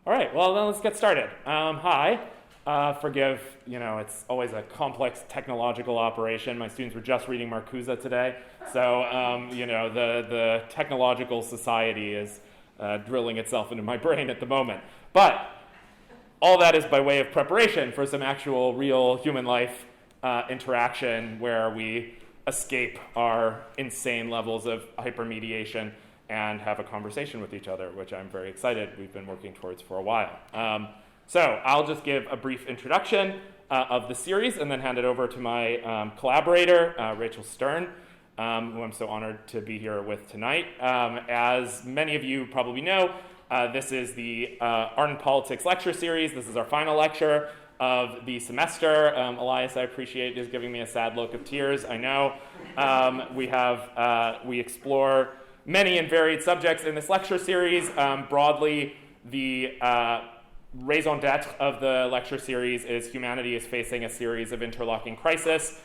All right, well, then let's get started. Hi. Forgive, it's always a complex technological operation. My students were just reading Marcuse today, so, the technological society is drilling itself into my brain at the moment. But all that is by way of preparation for some actual real human life interaction where we escape our insane levels of hypermediation and have a conversation with each other, which I'm very excited we've been working towards for a while. So I'll just give a brief introduction of the series and then hand it over to my collaborator, Rachel Stern, who I'm so honored to be here with tonight. As many of you probably know, this is the Art and Politics lecture series. This is our final lecture of the semester. Elias, I appreciate just giving me a sad look of tears. I know we explore many and varied subjects in this lecture series. Broadly, the raison d'etre of the lecture series is humanity is facing a series of interlocking crises.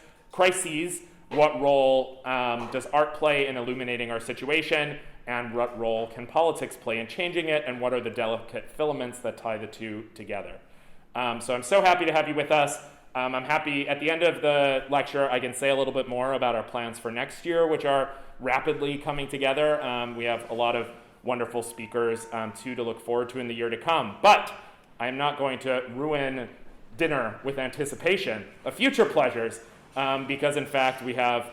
What role does art play in illuminating our situation, and what role can politics play in changing it, and what are the delicate filaments that tie the two together? So I'm so happy to have you with us. I'm happy at the end of the lecture I can say a little bit more about our plans for next year, which are rapidly coming together. We have a lot of wonderful speakers to look forward to in the year to come. But I am not going to ruin dinner with anticipation of future pleasures because, in fact, we have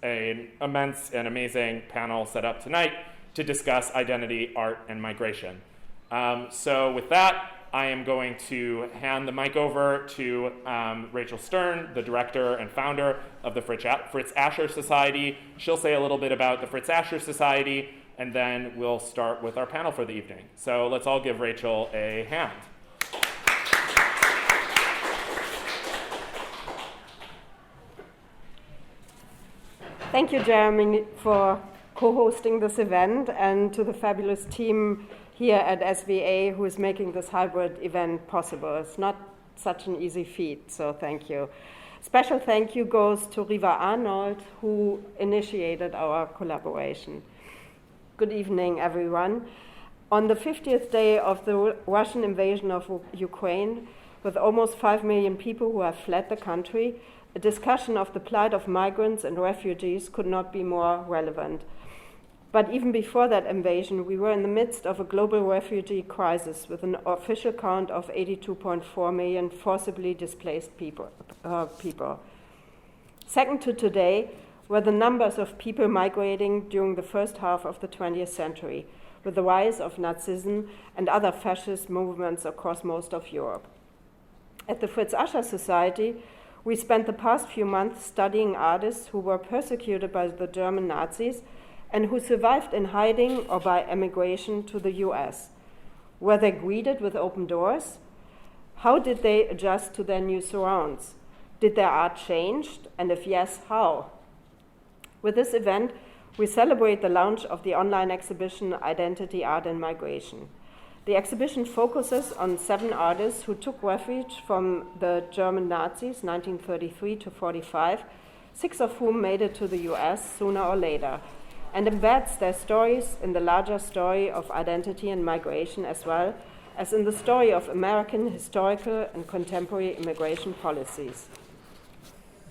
an immense and amazing panel set up tonight to discuss identity, art, and migration. So with that, I am going to hand the mic over to Rachel Stern, the director and founder of the Fritz Ascher Society. She'll say a little bit about the Fritz Ascher Society, and then we'll start with our panel for the evening. So let's all give Rachel a hand. Thank you, Jeremy, for co-hosting this event, and to the fabulous team here at SVA who is making this hybrid event possible. It's not such an easy feat, so thank you. Special thank you goes to Riva Arnold, who initiated our collaboration. Good evening, everyone. On the 50th day of the Russian invasion of Ukraine, with almost 5 million people who have fled the country, a discussion of the plight of migrants and refugees could not be more relevant. But even before that invasion, we were in the midst of a global refugee crisis with an official count of 82.4 million forcibly displaced people. Second to today were the numbers of people migrating during the first half of the 20th century, with the rise of Nazism and other fascist movements across most of Europe. At the Fritz Ascher Society, we spent the past few months studying artists who were persecuted by the German Nazis and who survived in hiding or by emigration to the US. Were they greeted with open doors? How did they adjust to their new surrounds? Did their art change? And if yes, how? With this event, we celebrate the launch of the online exhibition Identity, Art and Migration. The exhibition focuses on 7 artists who took refuge from the German Nazis, 1933 to 45, 6 of whom made it to the US sooner or later, and embeds their stories in the larger story of identity and migration, as well as in the story of American historical and contemporary immigration policies.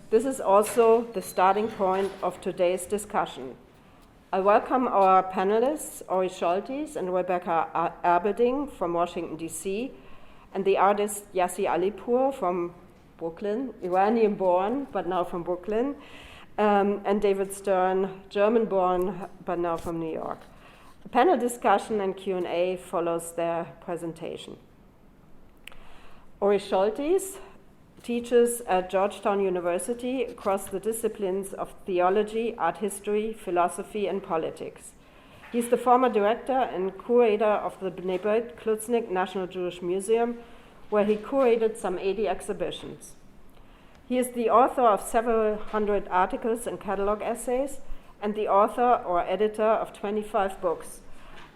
This is also the starting point of today's discussion. I welcome our panelists, Ori Scholtes and Rebecca Aberding from Washington, D.C., and the artist Yassi Alipur from Brooklyn, Iranian-born, but now from Brooklyn, and David Stern, German-born, but now from New York. A panel discussion and Q&A follows their presentation. Ori Scholtes teaches at Georgetown University across the disciplines of theology, art history, philosophy, and politics. He's the former director and curator of the Bnei Beit Klutznik National Jewish Museum, where he curated some 80 exhibitions. He is the author of several hundred articles and catalog essays, and the author or editor of 25 books,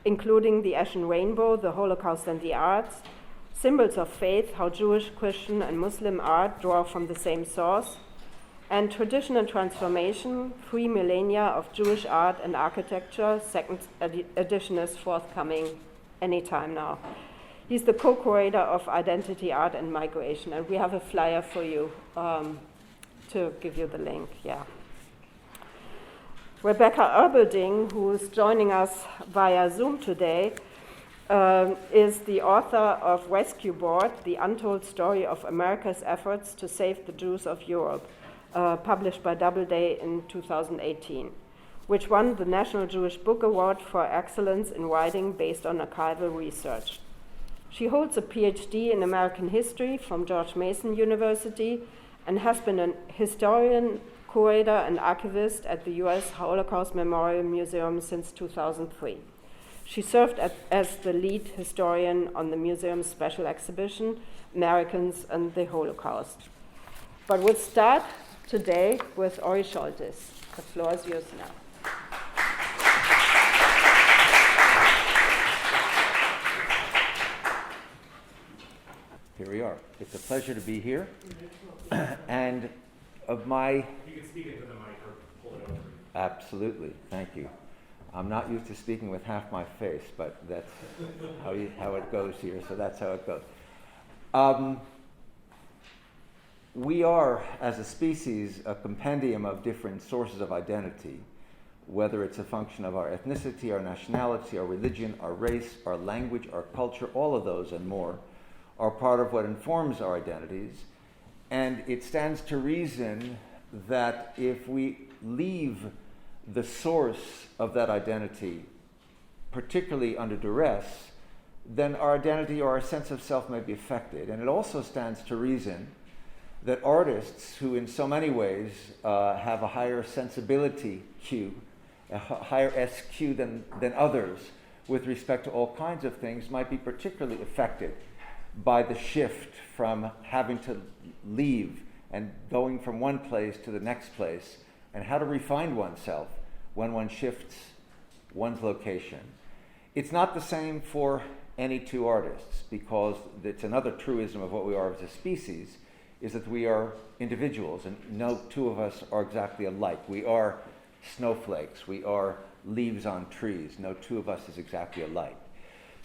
including The Ashen Rainbow, The Holocaust and the Arts, Symbols of Faith, How Jewish, Christian, and Muslim Art Draw from the Same Source, and Tradition and Transformation, 3 Millennia of Jewish Art and Architecture. Second edition is forthcoming anytime now. He's the co-curator of Identity, Art, and Migration, and we have a flyer for you to give you the link, yeah. Rebecca Erbelding, who is joining us via Zoom today, is the author of Rescue Board, The Untold Story of America's Efforts to Save the Jews of Europe, published by Doubleday in 2018, which won the National Jewish Book Award for Excellence in Writing based on archival research. She holds a PhD in American history from George Mason University and has been a historian, curator, and archivist at the U.S. Holocaust Memorial Museum since 2003. She served as the lead historian on the museum's special exhibition, Americans and the Holocaust. But we'll start today with Ori Scholtes. The floor is yours now. Here we are. It's a pleasure to be here. And of my... You can speak into the mic or pull it over. Absolutely. Thank you. I'm not used to speaking with half my face, but that's how it goes here, so that's how it goes. We are, as a species, a compendium of different sources of identity, whether it's a function of our ethnicity, our nationality, our religion, our race, our language, our culture, all of those and more are part of what informs our identities. And it stands to reason that if we leave the source of that identity, particularly under duress, then our identity or our sense of self may be affected. And it also stands to reason that artists who in so many ways have a higher sensibility Q, a higher SQ than others with respect to all kinds of things might be particularly affected by the shift from having to leave and going from one place to the next place, and how to refine oneself when one shifts one's location. It's not the same for any two artists, because it's another truism of what we are as a species, is that we are individuals, and no two of us are exactly alike. We are snowflakes, we are leaves on trees. No two of us is exactly alike.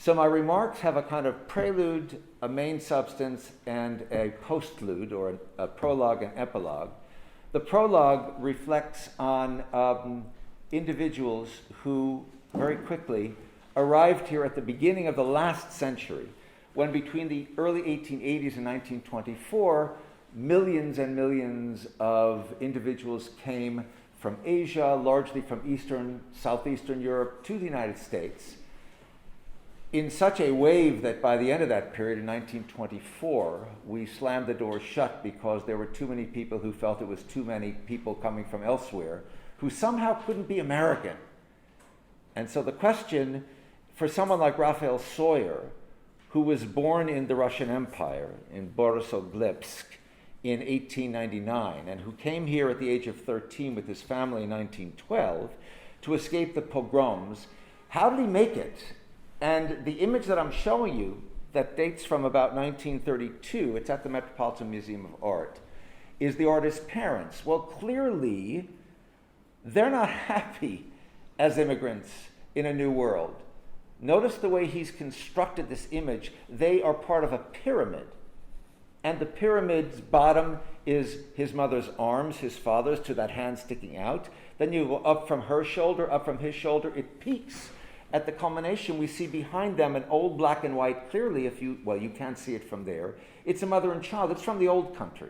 So my remarks have a kind of prelude, a main substance, and a postlude, or a prologue and epilogue. The prologue reflects on individuals who very quickly arrived here at the beginning of the last century, when between the early 1880s and 1924, millions and millions of individuals came from Asia, largely from Southeastern Europe, to the United States, in such a wave that by the end of that period in 1924, we slammed the doors shut because there were too many people who felt it was too many people coming from elsewhere who somehow couldn't be American. And so the question for someone like Raphael Soyer, who was born in the Russian Empire, in Borisoglepsk in 1899, and who came here at the age of 13 with his family in 1912 to escape the pogroms, how did he make it? And the image that I'm showing you, that dates from about 1932, it's at the Metropolitan Museum of Art, is the artist's parents. Well, clearly, they're not happy as immigrants in a new world. Notice the way he's constructed this image. They are part of a pyramid. And the pyramid's bottom is his mother's arms, his father's, to that hand sticking out. Then you go up from her shoulder, up from his shoulder. It peaks. At the culmination, we see behind them an old black and white, clearly, you can't see it from there. It's a mother and child. It's from the old country.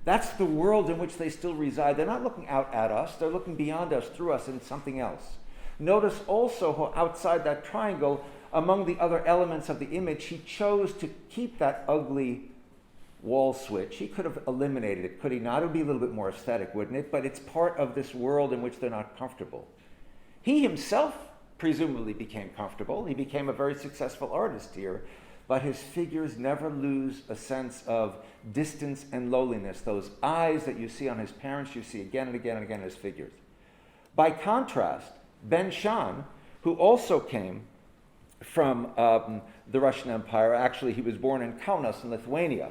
That's the world in which they still reside. They're not looking out at us. They're looking beyond us, through us, into something else. Notice also how outside that triangle, among the other elements of the image, he chose to keep that ugly wall switch. He could have eliminated it, could he not? It would be a little bit more aesthetic, wouldn't it? But it's part of this world in which they're not comfortable. He himself presumably became comfortable. He became a very successful artist here, but his figures never lose a sense of distance and lowliness. Those eyes that you see on his parents, you see again and again and again in his figures. By contrast, Ben Shan, who also came from the Russian Empire, actually he was born in Kaunas in Lithuania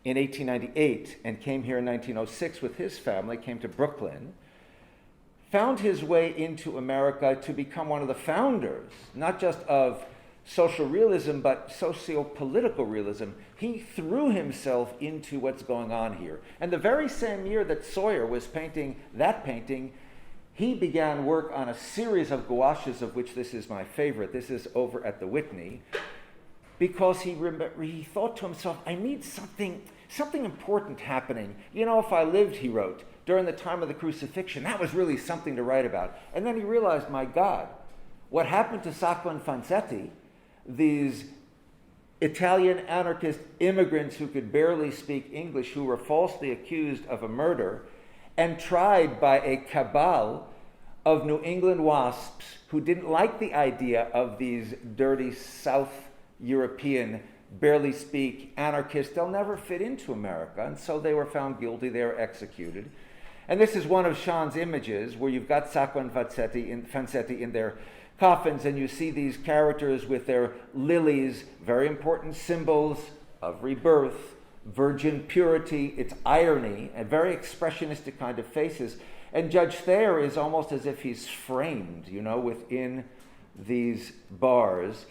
in 1898 and came here in 1906 with his family, came to Brooklyn, found his way into America to become one of the founders, not just of social realism, but socio-political realism. He threw himself into what's going on here. And the very same year that Sawyer was painting that painting, he began work on a series of gouaches, of which this is my favorite. This is over at the Whitney, because he thought to himself, I need something important happening. You know, if I lived, he wrote, during the time of the crucifixion, that was really something to write about. And then he realized, my God, what happened to Sacco and Fanzetti, these Italian anarchist immigrants who could barely speak English, who were falsely accused of a murder and tried by a cabal of New England WASPs who didn't like the idea of these dirty South European, barely speak anarchists. They'll never fit into America. And so they were found guilty. They were executed. And this is one of Shan's images where you've got Sacco and Fanzetti in their coffins, and you see these characters with their lilies, very important symbols of rebirth, virgin purity, it's irony, and very expressionistic kind of faces. And Judge Thayer is almost as if he's framed, you know, within these bars.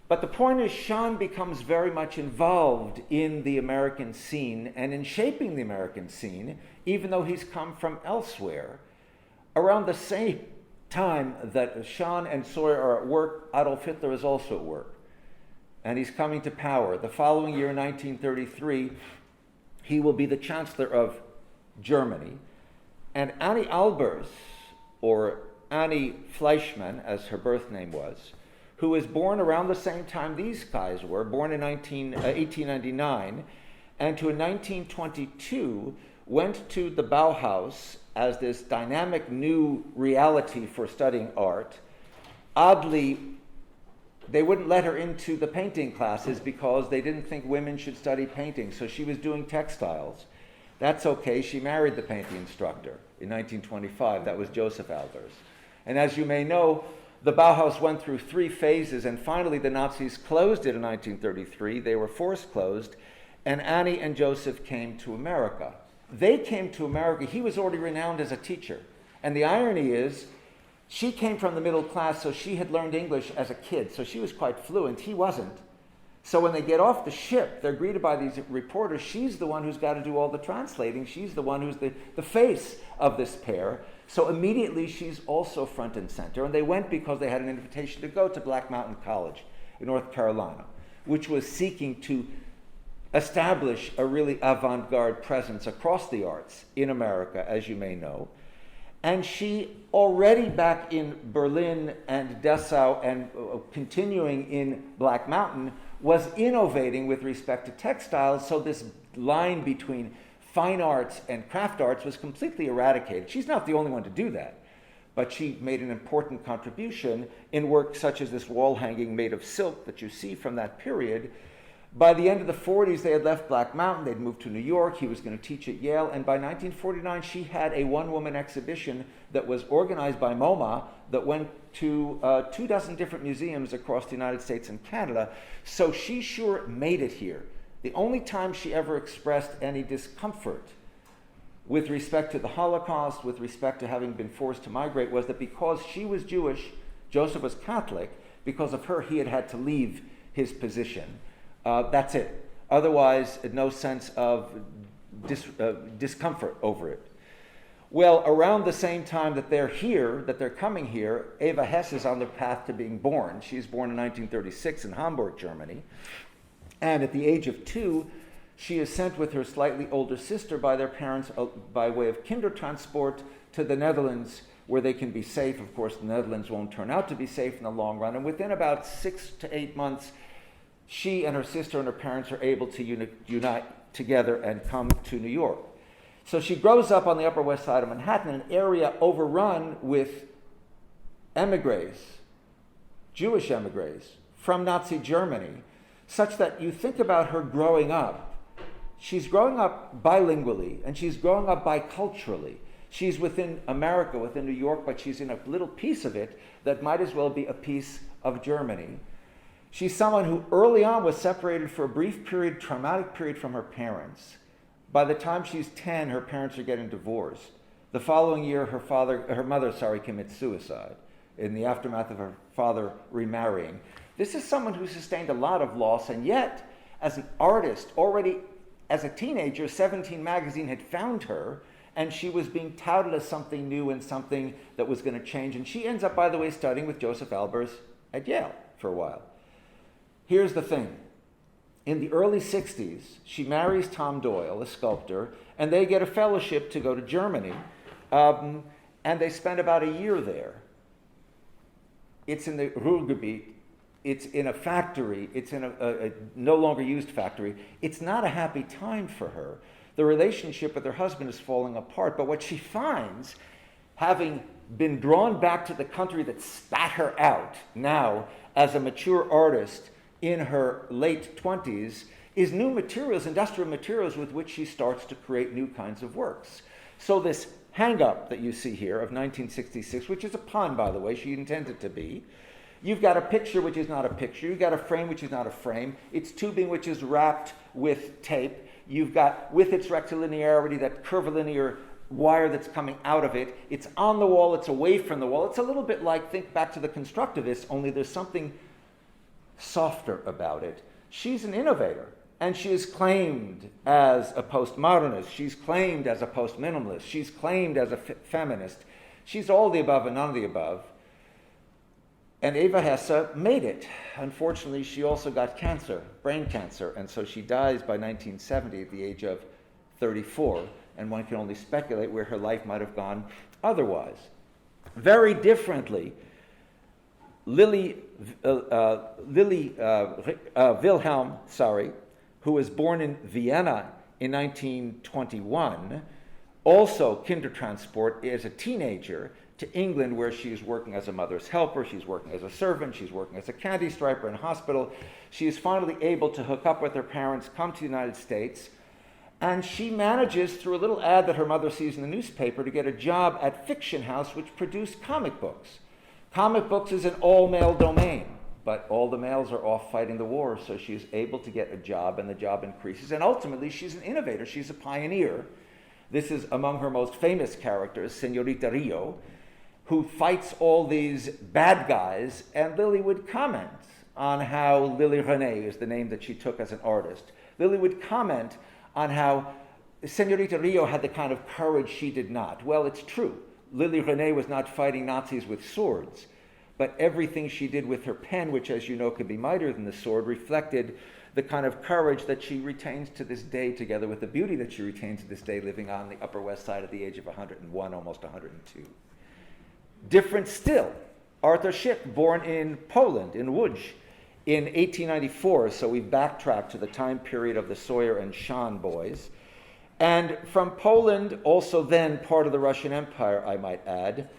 But the point is, Shan becomes very much involved in the American scene and in shaping the American scene, even though he's come from elsewhere. Around the same time that Shan and Sawyer are at work, Adolf Hitler is also at work. And he's coming to power. The following year, 1933, he will be the Chancellor of Germany. And Annie Albers, or Annie Fleischmann, as her birth name was, who was born around the same time these guys were, born in 1899, and to in 1922 went to the Bauhaus as this dynamic new reality for studying art. Oddly, they wouldn't let her into the painting classes because they didn't think women should study painting, so she was doing textiles. That's okay, she married the painting instructor in 1925. That was Joseph Albers. And as you may know, the Bauhaus went through 3 phases, and finally the Nazis closed it in 1933. They were forced closed, and Annie and Joseph came to America. They came to America. He was already renowned as a teacher. And the irony is, she came from the middle class, so she had learned English as a kid, so she was quite fluent. He wasn't. So when they get off the ship, they're greeted by these reporters. She's the one who's got to do all the translating. She's the one who's the face of this pair. So immediately she's also front and center. And they went because they had an invitation to go to Black Mountain College in North Carolina, which was seeking to establish a really avant-garde presence across the arts in America, as you may know. And she, already back in Berlin and Dessau and continuing in Black Mountain, was innovating with respect to textiles, so this line between fine arts and craft arts was completely eradicated. She's not the only one to do that, but she made an important contribution in work such as this wall hanging made of silk that you see from that period. By the end of the 40s, they had left Black Mountain. They'd moved to New York. He was going to teach at Yale. And by 1949, she had a one-woman exhibition that was organized by MoMA that went to 24 different museums across the United States and Canada. So she sure made it here. The only time she ever expressed any discomfort with respect to the Holocaust, with respect to having been forced to migrate, was that because she was Jewish, Joseph was Catholic, because of her, he had to leave his position. That's it. Otherwise, no sense of discomfort over it. Well, around the same time that they're here, that they're coming here, Eva Hess is on the path to being born. She's born in 1936 in Hamburg, Germany. And at the age of 2, she is sent with her slightly older sister by their parents by way of kindertransport to the Netherlands, where they can be safe. Of course, the Netherlands won't turn out to be safe in the long run. And within about 6 to 8 months, she and her sister and her parents are able to unite together and come to New York. So she grows up on the Upper West Side of Manhattan, an area overrun with emigres, Jewish emigres from Nazi Germany, such that you think about her growing up. She's growing up bilingually, and she's growing up biculturally. She's within America, within New York, but she's in a little piece of it that might as well be a piece of Germany. She's someone who early on was separated for a brief period, traumatic period, from her parents. By the time she's 10, her parents are getting divorced. The following year, her mother commits suicide in the aftermath of her father remarrying. This is someone who sustained a lot of loss, and yet, as an artist, already as a teenager, 17 magazine had found her, and she was being touted as something new and something that was going to change. And she ends up, by the way, studying with Joseph Albers at Yale for a while. Here's the thing. In the early 60s, she marries Tom Doyle, a sculptor, and they get a fellowship to go to Germany, and they spend about a year there. It's in the Ruhrgebiet. It's in a factory. It's in a no longer used factory. It's not a happy time for her. The relationship with her husband is falling apart. But what she finds, having been drawn back to the country that spat her out now as a mature artist in her late 20s, is new materials, industrial materials with which she starts to create new kinds of works. So this hang-up that you see here of 1966, which is a pun, by the way, she intended to be, you've got a picture which is not a picture. You've got a frame which is not a frame. It's tubing which is wrapped with tape. You've got, with its rectilinearity, that curvilinear wire that's coming out of it. It's on the wall. It's away from the wall. It's a little bit like, think back to the constructivists, only there's something softer about it. She's an innovator, and she is claimed as a postmodernist. She's claimed as a postminimalist. She's claimed as a feminist. She's all the above and none of the above. And Eva Hess made it. Unfortunately, she also got cancer, brain cancer, and so she dies by 1970 at the age of 34, and one can only speculate where her life might have gone otherwise. Very differently, Lilly Wilhelm, who was born in Vienna in 1921, also kindertransport as a teenager to England, where she's working as a mother's helper, she's working as a servant, she's working as a candy striper in a hospital. She is finally able to hook up with her parents, come to the United States, and she manages, through a little ad that her mother sees in the newspaper, to get a job at Fiction House, which produced comic books. Comic books is an all-male domain, but all the males are off fighting the war, so she's able to get a job, and the job increases. And ultimately, she's an innovator. She's a pioneer. This is among her most famous characters, Señorita Rio, who fights all these bad guys, and Lilly would comment on how Lilly René is the name that she took as an artist. Lilly would comment on how Señorita Rio had the kind of courage she did not. Well, it's true. Lilly René was not fighting Nazis with swords, but everything she did with her pen, which, as you know, could be mightier than the sword, reflected the kind of courage that she retains to this day, together with the beauty that she retains to this day, living on the Upper West Side at the age of 101, almost 102. Different still, Arthur Szyk, born in Poland, in Łódź, in 1894, so we backtrack to the time period of the Sawyer and Shan boys. And from Poland, also then part of the Russian Empire, I might add,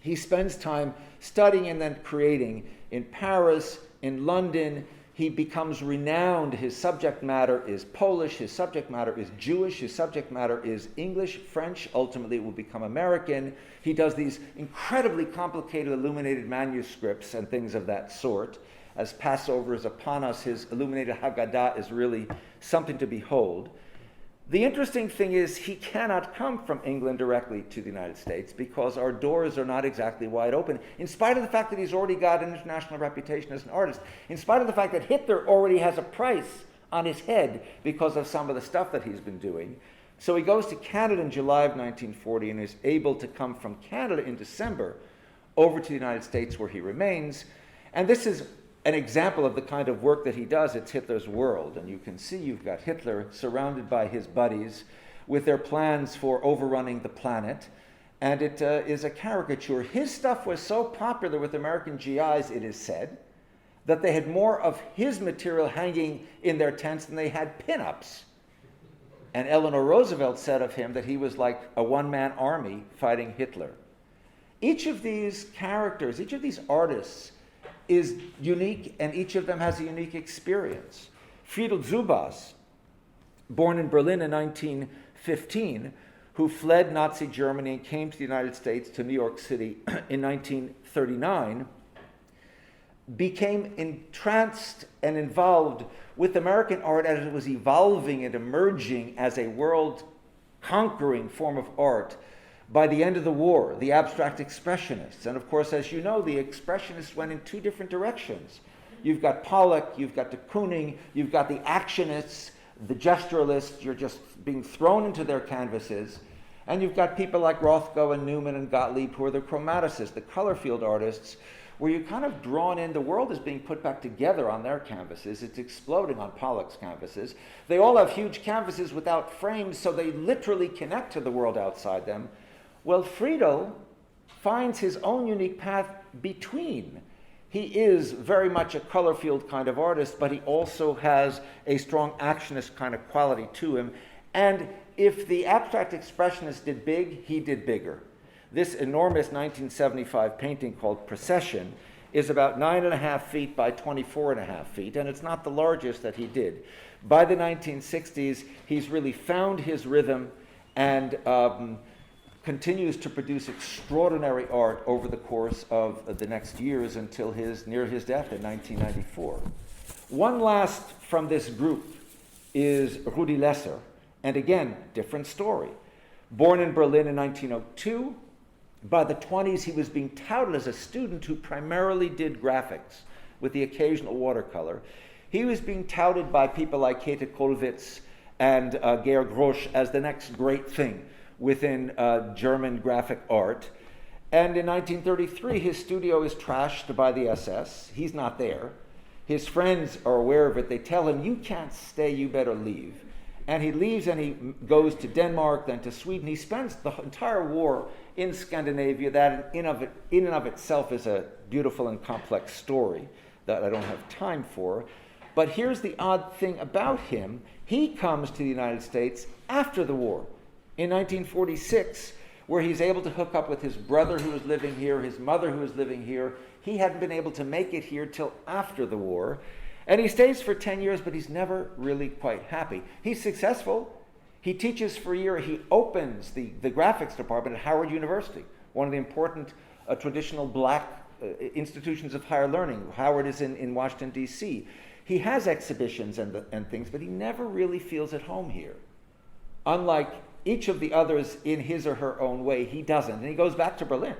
he spends time studying and then creating in Paris, in London. He becomes renowned. His subject matter is Polish, his subject matter is Jewish, his subject matter is English, French, ultimately it will become American. He does these incredibly complicated illuminated manuscripts and things of that sort. As Passover is upon us, his illuminated Haggadah is really something to behold. The interesting thing is he cannot come from England directly to the United States because our doors are not exactly wide open, in spite of the fact that he's already got an international reputation as an artist, in spite of the fact that Hitler already has a price on his head because of some of the stuff that he's been doing. So he goes to Canada in July of 1940 and is able to come from Canada in December over to the United States, where he remains. And this is an example of the kind of work that he does. It's Hitler's world, and you can see you've got Hitler surrounded by his buddies with their plans for overrunning the planet, and it is a caricature. His stuff was so popular with American GIs, it is said, that they had more of his material hanging in their tents than they had pin-ups. And Eleanor Roosevelt said of him that he was like a one-man army fighting Hitler. Each of these characters, each of these artists, is unique, and each of them has a unique experience. Friedel Zubas, born in Berlin in 1915, who fled Nazi Germany and came to the United States, to New York City in 1939, became entranced and involved with American art as it was evolving and emerging as a world-conquering form of art. By the end of the war, the abstract expressionists, and of course, as you know, the expressionists went in two different directions. You've got Pollock, you've got de Kooning, you've got the actionists, the gesturalists, you're just being thrown into their canvases. And you've got people like Rothko and Newman and Gottlieb who are the chromaticists, the color field artists, where you're kind of drawn in. The world is being put back together on their canvases. It's exploding on Pollock's canvases. They all have huge canvases without frames, so they literally connect to the world outside them. Well, Friedel finds his own unique path between. He is very much a color field kind of artist, but he also has a strong actionist kind of quality to him. And if the abstract expressionists did big, he did bigger. This enormous 1975 painting called Procession is about 9.5 feet by 24.5 feet, and it's not the largest that he did. By the 1960s, he's really found his rhythm and continues to produce extraordinary art over the course of the next years until near his death in 1994. One last from this group is Rudi Lesser, and again, different story. Born in Berlin in 1902, by the 20s he was being touted as a student who primarily did graphics with the occasional watercolor. He was being touted by people like Käthe Kollwitz and Georg Grosch as the next great thing within German graphic art. And in 1933, his studio is trashed by the SS. He's not there. His friends are aware of it. They tell him, "You can't stay, you better leave." And he leaves and he goes to Denmark, then to Sweden. He spends the entire war in Scandinavia. That in and of itself is a beautiful and complex story that I don't have time for. But here's the odd thing about him. He comes to the United States after the war, in 1946, where he's able to hook up with his brother who was living here, his mother who was living here. He hadn't been able to make it here till after the war. And he stays for 10 years, but he's never really quite happy. He's successful. He teaches for a year. He opens the graphics department at Howard University, one of the important traditional black institutions of higher learning. Howard is in Washington, D.C. He has exhibitions and things, but he never really feels at home here. Unlike each of the others in his or her own way, he doesn't. And he goes back to Berlin.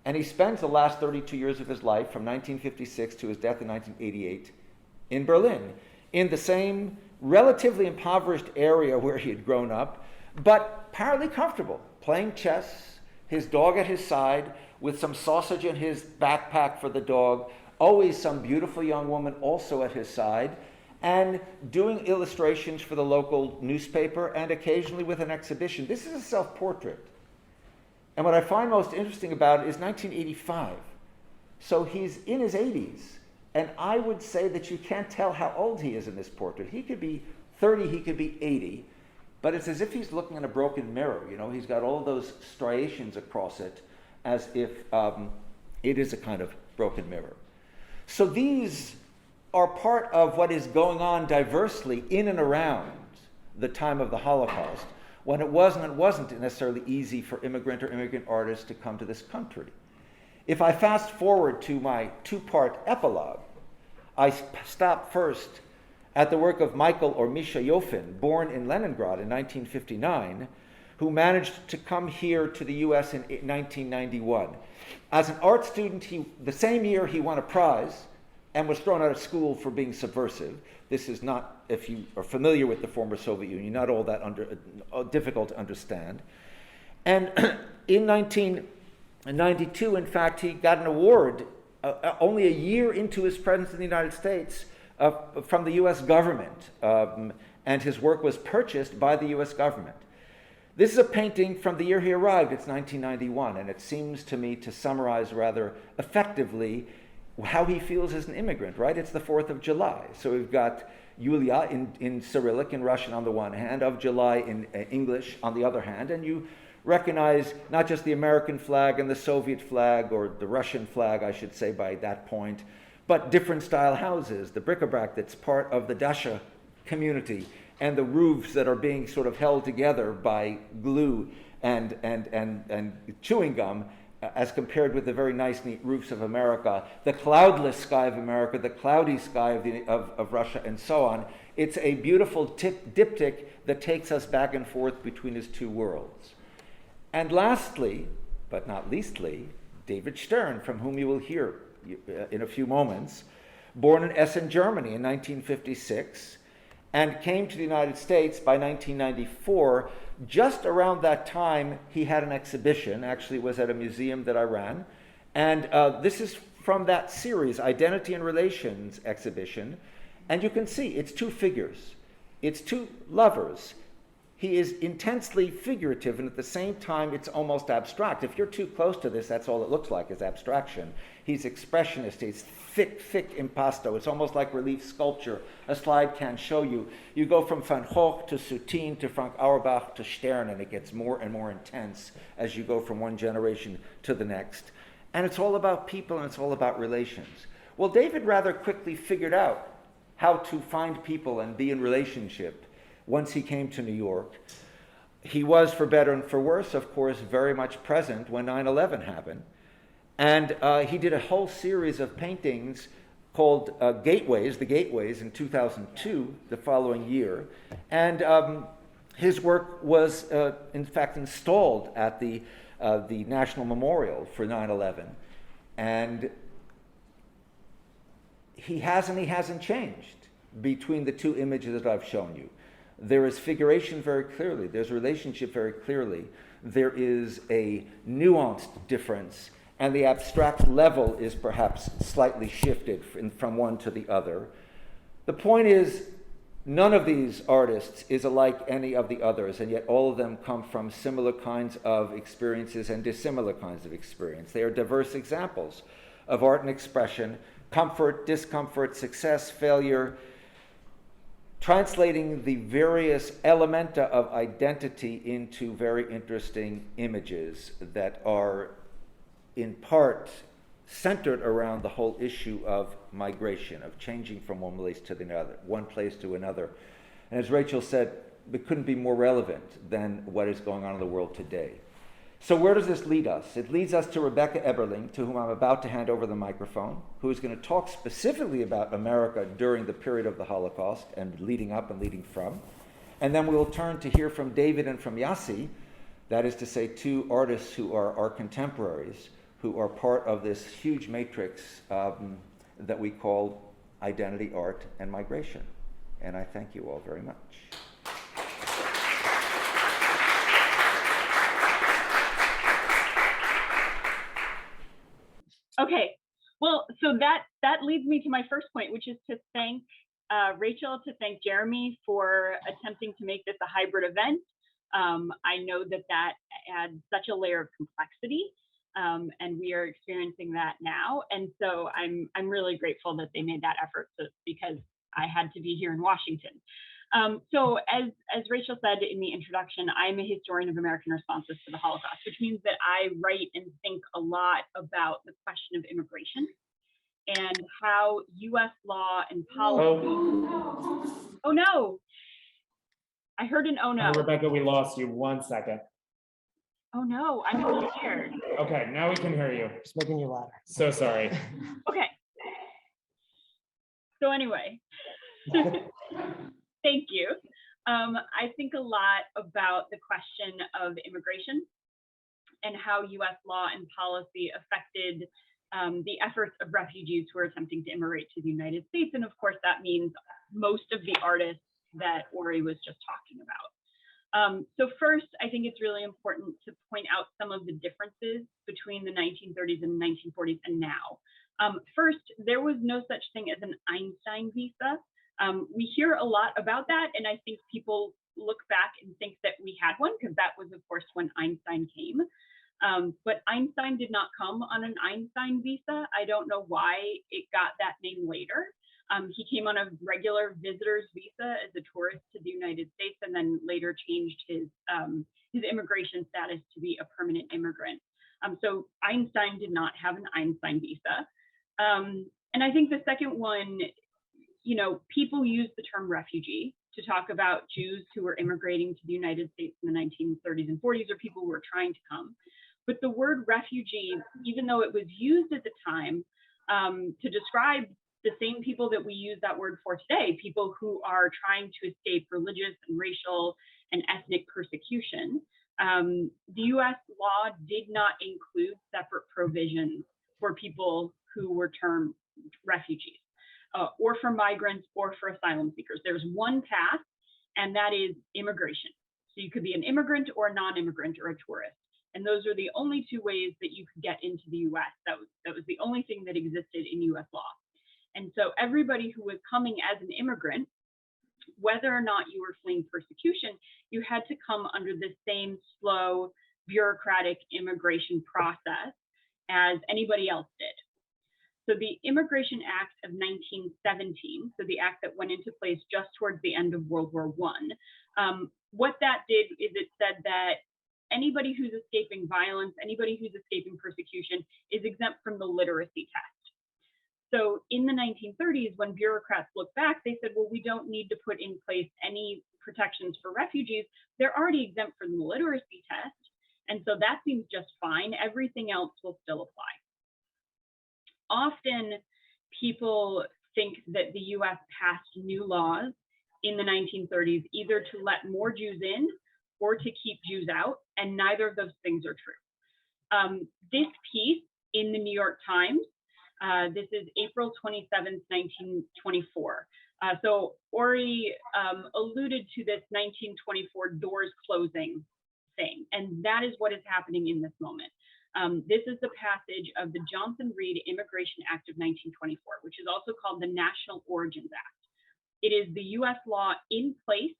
And he spends the last 32 years of his life, from 1956 to his death in 1988, in Berlin, in the same relatively impoverished area where he had grown up, but apparently comfortable, playing chess, his dog at his side, with some sausage in his backpack for the dog, always some beautiful young woman also at his side, and doing illustrations for the local newspaper and occasionally with an exhibition. This is a self-portrait. And what I find most interesting about it is 1985. So he's in his 80s. And I would say that you can't tell how old he is in this portrait. He could be 30, he could be 80. But it's as if he's looking in a broken mirror. You know, he's got all those striations across it as if it is a kind of broken mirror. So these are part of what is going on diversely in and around the time of the Holocaust, when it wasn't necessarily easy for immigrant artists to come to this country. If I fast forward to my two-part epilogue, I stop first at the work of Michael or Misha Yofin, born in Leningrad in 1959, who managed to come here to the US in 1991. As an art student, the same year he won a prize and was thrown out of school for being subversive. This is not, if you are familiar with the former Soviet Union, not all that difficult to understand. And in 1992, in fact, he got an award only a year into his presence in the United States from the US government, and his work was purchased by the US government. This is a painting from the year he arrived. It's 1991, and it seems to me to summarize rather effectively how he feels as an immigrant, right? It's the 4th of July. So we've got Yulia in Cyrillic, in Russian on the one hand, of July in English on the other hand, and you recognize not just the American flag and the Soviet flag, or the Russian flag, I should say, by that point, but different style houses, the bric-a-brac that's part of the Dasha community, and the roofs that are being sort of held together by glue and chewing gum, as compared with the very nice, neat roofs of America, the cloudless sky of America, the cloudy sky of Russia, and so on. It's a beautiful diptych that takes us back and forth between his two worlds. And lastly, but not leastly, David Stern, from whom you will hear in a few moments, born in Essen, Germany in 1956, and came to the United States by 1994. Just around that time, he had an exhibition. Actually, it was at a museum that I ran. And this is from that series, Identity and Relations exhibition. And you can see it's two figures. It's two lovers. He is intensely figurative, and at the same time, it's almost abstract. If you're too close to this, that's all it looks like is abstraction. He's expressionist. He's thick impasto. It's almost like relief sculpture. A slide can show you. You go from Van Gogh to Soutine to Frank Auerbach to Stern, and it gets more and more intense as you go from one generation to the next. And it's all about people, and it's all about relations. Well, David rather quickly figured out how to find people and be in relationship once he came to New York. He was, for better and for worse, of course, very much present when 9/11 happened. And he did a whole series of paintings called Gateways, the Gateways, in 2002, the following year. And his work was, in fact, installed at the National Memorial for 9/11. And he has and he hasn't changed between the two images that I've shown you. There is figuration very clearly. There's relationship very clearly. There is a nuanced difference, and the abstract level is perhaps slightly shifted from one to the other. The point is, none of these artists is alike any of the others, and yet all of them come from similar kinds of experiences and dissimilar kinds of experience. They are diverse examples of art and expression, comfort, discomfort, success, failure, translating the various elementa of identity into very interesting images that are in part centered around the whole issue of migration, of changing from one place to another. And as Rachel said, it couldn't be more relevant than what is going on in the world today. So where does this lead us? It leads us to Rebecca Eberling, to whom I'm about to hand over the microphone, who is going to talk specifically about America during the period of the Holocaust and leading up and leading from. And then we will turn to hear from David and from Yassi, that is to say, two artists who are our contemporaries, who are part of this huge matrix that we call identity, art, and migration. And I thank you all very much. Okay, well, so that leads me to my first point, which is to thank Rachel, to thank Jeremy for attempting to make this a hybrid event. I know that adds such a layer of complexity, and we are experiencing that now. And so I'm really grateful that they made that effort, because I had to be here in Washington. So as Rachel said in the introduction, I'm a historian of American responses to the Holocaust, which means that I write and think a lot about the question of immigration and how US law and policy. Oh no, I heard an oh no. Rebecca, we lost you. 1 second. Oh no, I'm really scared. Okay, now we can hear you. Just making you louder. So sorry. Okay. So anyway. Thank you. I think a lot about the question of immigration and how US law and policy affected the efforts of refugees who are attempting to immigrate to the United States. And of course, that means most of the artists that Ori was just talking about. So first, I think it's really important to point out some of the differences between the 1930s and 1940s and now. First, there was no such thing as an Einstein visa. We hear a lot about that, and I think people look back and think that we had one, because that was, of course, when Einstein came. But Einstein did not come on an Einstein visa. I don't know why it got that name later. He came on a regular visitor's visa as a tourist to the United States, and then later changed his immigration status to be a permanent immigrant. So Einstein did not have an Einstein visa. And I think the second one, people use the term refugee to talk about Jews who were immigrating to the United States in the 1930s and 40s, or people who were trying to come. But the word refugee, even though it was used at the time to describe the same people that we use that word for today, people who are trying to escape religious and racial and ethnic persecution, the US law did not include separate provisions for people who were termed refugees. or for migrants or for asylum seekers. There's one path, and that is immigration. So you could be an immigrant or a non-immigrant or a tourist. And those are the only two ways that you could get into the US. That was the only thing that existed in US law. And so everybody who was coming as an immigrant, whether or not you were fleeing persecution, you had to come under the same slow, bureaucratic immigration process as anybody else did. So the Immigration Act of 1917, so the act that went into place just towards the end of World War I, what that did is it said that anybody who's escaping violence, anybody who's escaping persecution is exempt from the literacy test. So in the 1930s, when bureaucrats looked back, they said, well, we don't need to put in place any protections for refugees. They're already exempt from the literacy test. And so that seems just fine. Everything else will still apply. Often people think that the US passed new laws in the 1930s, either to let more Jews in or to keep Jews out, and neither of those things are true. This piece in the New York Times, this is April 27th, 1924. So Ori alluded to this 1924 doors closing thing, and that is what is happening in this moment. This is the passage of the Johnson-Reed Immigration Act of 1924, which is also called the National Origins Act. It is the US law in place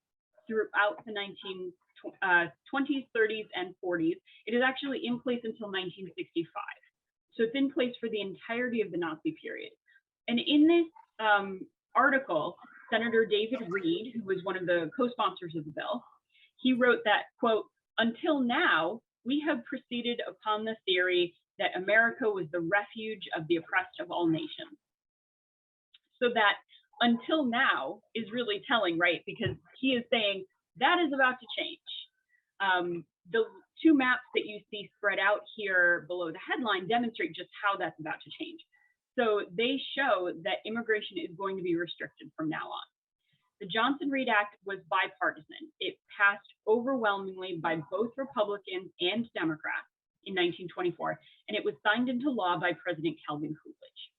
throughout the 1920s, 30s, and 40s. It is actually in place until 1965. So it's in place for the entirety of the Nazi period. And in this article, Senator David Reed, who was one of the co-sponsors of the bill, he wrote that, quote, "Until now, we have proceeded upon the theory that America was the refuge of the oppressed of all nations." So that until now is really telling, right? Because he is saying that is about to change. The two maps that you see spread out here below the headline demonstrate just how that's about to change. So they show that immigration is going to be restricted from now on. The Johnson-Reed Act was bipartisan. It passed overwhelmingly by both Republicans and Democrats in 1924, and it was signed into law by President Calvin Coolidge.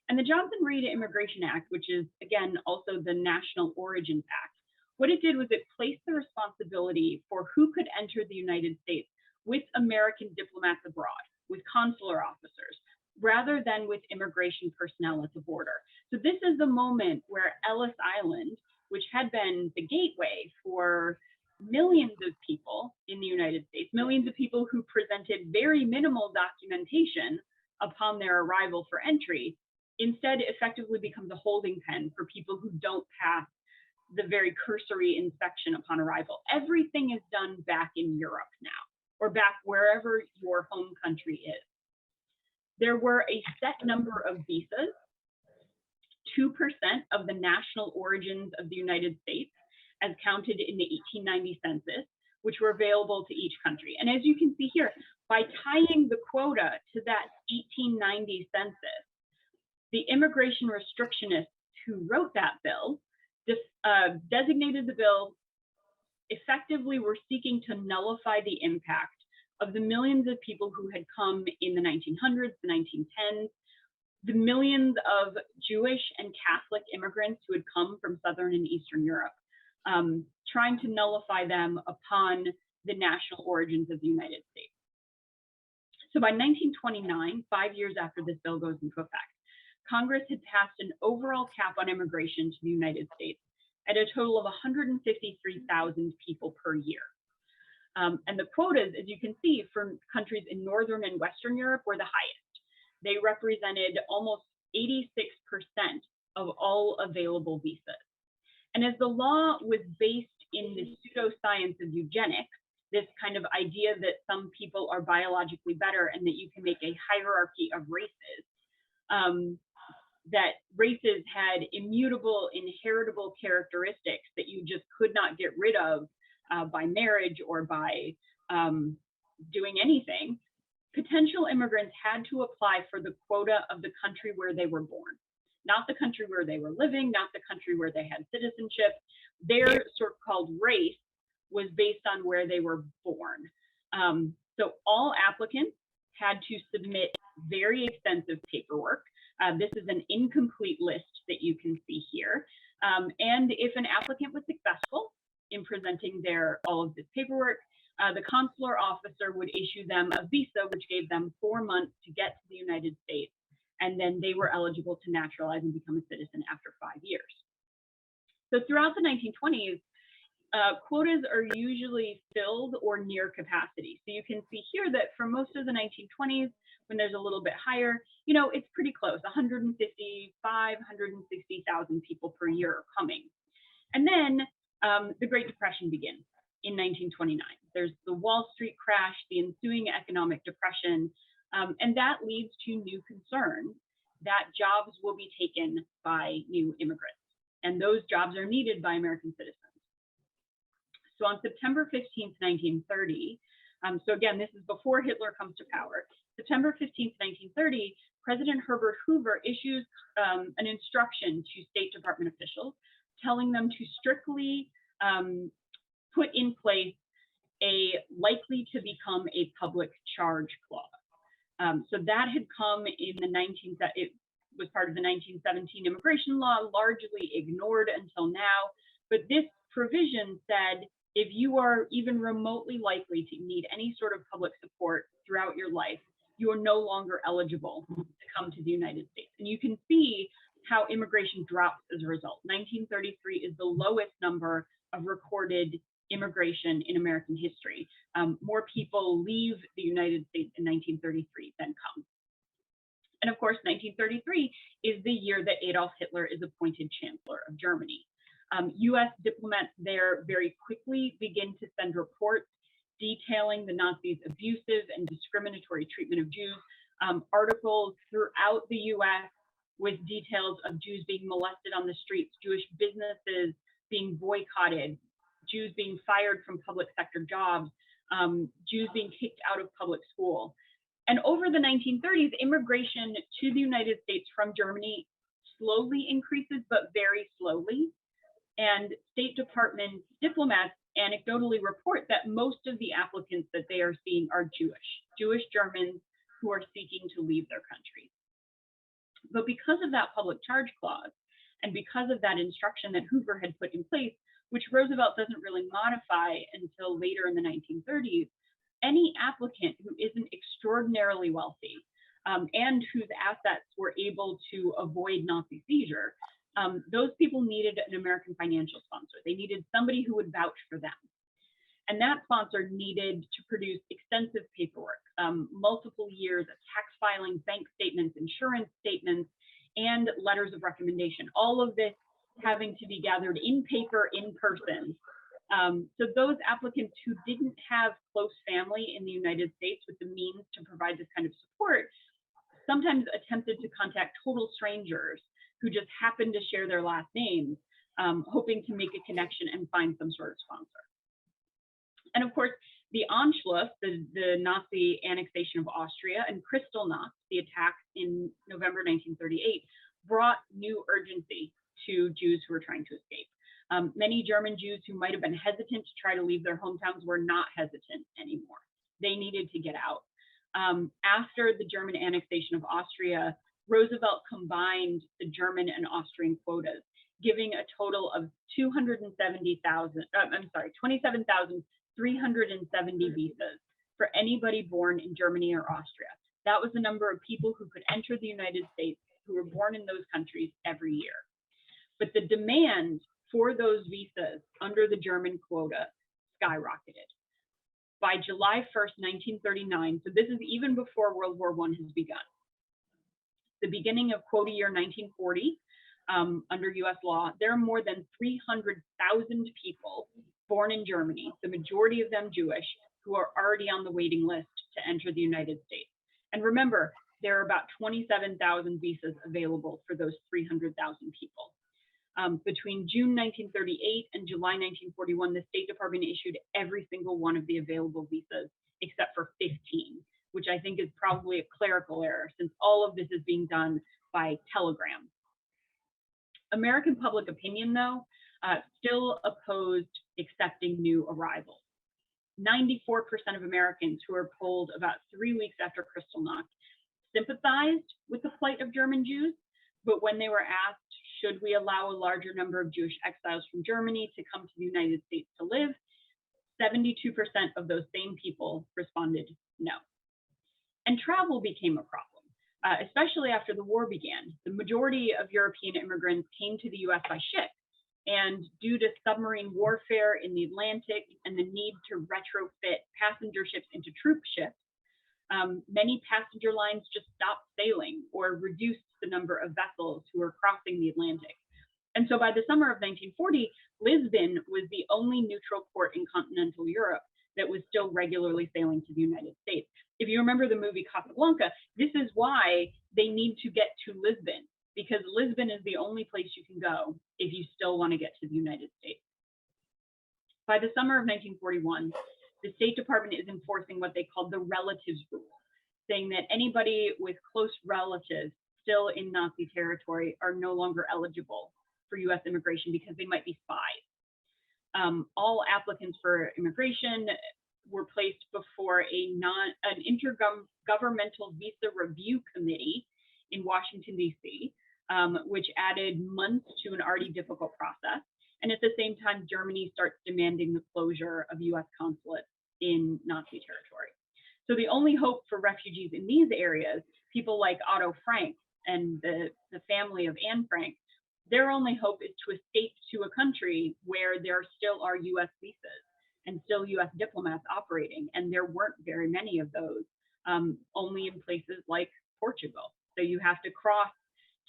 And the Johnson-Reed Immigration Act, which is, again, also the National Origins Act, what it did was it placed the responsibility for who could enter the United States with American diplomats abroad, with consular officers, rather than with immigration personnel at the border. So this is the moment where Ellis Island, which had been the gateway for millions of people in the United States, millions of people who presented very minimal documentation upon their arrival for entry, instead effectively becomes a holding pen for people who don't pass the very cursory inspection upon arrival. Everything is done back in Europe now, or back wherever your home country is. There were a set number of visas, 2% of the national origins of the United States, as counted in the 1890 census, which were available to each country. And as you can see here, by tying the quota to that 1890 census, the immigration restrictionists who wrote that bill designated the bill effectively were seeking to nullify the impact of the millions of people who had come in the 1900s, the 1910s, the millions of Jewish and Catholic immigrants who had come from Southern and Eastern Europe, trying to nullify them upon the national origins of the United States. So by 1929, 5 years after this bill goes into effect, Congress had passed an overall cap on immigration to the United States at a total of 153,000 people per year. And the quotas, as you can see, from countries in Northern and Western Europe were the highest. They represented almost 86% of all available visas. And as the law was based in the pseudoscience of eugenics, this kind of idea that some people are biologically better and that you can make a hierarchy of races, that races had immutable, inheritable characteristics that you just could not get rid of by marriage or by doing anything, potential immigrants had to apply for the quota of the country where they were born, not the country where they were living, not the country where they had citizenship. Their so-called race was based on where they were born. So all applicants had to submit very extensive paperwork. This is an incomplete list that you can see here. And if an applicant was successful in presenting all of this paperwork, the consular officer would issue them a visa, which gave them 4 months to get to the United States. And then they were eligible to naturalize and become a citizen after 5 years. So throughout the 1920s, quotas are usually filled or near capacity. So you can see here that for most of the 1920s, when there's a little bit higher, you know, it's pretty close, 160,000 people per year are coming. And then the Great Depression begins in 1929. There's the Wall Street crash, the ensuing economic depression, and that leads to new concerns that jobs will be taken by new immigrants. And those jobs are needed by American citizens. So on September 15th, 1930, so again, this is before Hitler comes to power, September 15th, 1930, President Herbert Hoover issues an instruction to State Department officials telling them to strictly put in place a likely to become a public charge clause. So that had come in the it was part of the 1917 immigration law, largely ignored until now. But this provision said, if you are even remotely likely to need any sort of public support throughout your life, you are no longer eligible to come to the United States. And you can see how immigration drops as a result. 1933 is the lowest number of recorded immigration in American history. More people leave the United States in 1933 than come. And of course, 1933 is the year that Adolf Hitler is appointed Chancellor of Germany. US diplomats there very quickly begin to send reports detailing the Nazis' abusive and discriminatory treatment of Jews, articles throughout the US with details of Jews being molested on the streets, Jewish businesses being boycotted, Jews being fired from public sector jobs, Jews being kicked out of public school. And over the 1930s, immigration to the United States from Germany slowly increases, but very slowly. And State Department diplomats anecdotally report that most of the applicants that they are seeing are Jewish Germans who are seeking to leave their country. But because of that public charge clause, and because of that instruction that Hoover had put in place, which Roosevelt doesn't really modify until later in the 1930s, any applicant who isn't extraordinarily wealthy and whose assets were able to avoid Nazi seizure, those people needed an American financial sponsor. They needed somebody who would vouch for them. And that sponsor needed to produce extensive paperwork, multiple years of tax filing, bank statements, insurance statements, and letters of recommendation. All of this having to be gathered in paper, in person. So those applicants who didn't have close family in the United States with the means to provide this kind of support sometimes attempted to contact total strangers who just happened to share their last names, hoping to make a connection and find some sort of sponsor. And of course, the Anschluss, the Nazi annexation of Austria, and Kristallnacht, the attacks in November 1938, brought new urgency to Jews who were trying to escape. Many German Jews who might have been hesitant to try to leave their hometowns were not hesitant anymore. They needed to get out. After the German annexation of Austria, Roosevelt combined the German and Austrian quotas, giving a total of 27,370 visas for anybody born in Germany or Austria. That was the number of people who could enter the United States who were born in those countries every year. But the demand for those visas under the German quota skyrocketed. By July 1st, 1939, so this is even before World War I has begun, the beginning of quota year 1940, under US law, there are more than 300,000 people born in Germany, the majority of them Jewish, who are already on the waiting list to enter the United States. And remember, there are about 27,000 visas available for those 300,000 people. Between June 1938 and July 1941, the State Department issued every single one of the available visas except for 15, which I think is probably a clerical error since all of this is being done by telegram. American public opinion, though, still opposed accepting new arrivals. 94% of Americans who were polled about 3 weeks after Kristallnacht sympathized with the plight of German Jews, but when they were asked, should we allow a larger number of Jewish exiles from Germany to come to the United States to live, 72% of those same people responded no. And travel became a problem, especially after the war began. The majority of European immigrants came to the US by ship, and due to submarine warfare in the Atlantic and the need to retrofit passenger ships into troop ships, many passenger lines just stopped sailing or reduced the number of vessels who were crossing the Atlantic. And so by the summer of 1940, Lisbon was the only neutral port in continental Europe that was still regularly sailing to the United States. If you remember the movie Casablanca, this is why they need to get to Lisbon, because Lisbon is the only place you can go if you still want to get to the United States. By the summer of 1941, the State Department is enforcing what they called the relatives rule, saying that anybody with close relatives still in Nazi territory are no longer eligible for US immigration because they might be spies. All applicants for immigration were placed before an intergovernmental visa review committee in Washington, D.C., which added months to an already difficult process. And at the same time, Germany starts demanding the closure of US consulates in Nazi territory. So the only hope for refugees in these areas, people like Otto Frank and the family of Anne Frank, their only hope is to escape to a country where there still are US visas and still US diplomats operating. And there weren't very many of those, only in places like Portugal. So you have to cross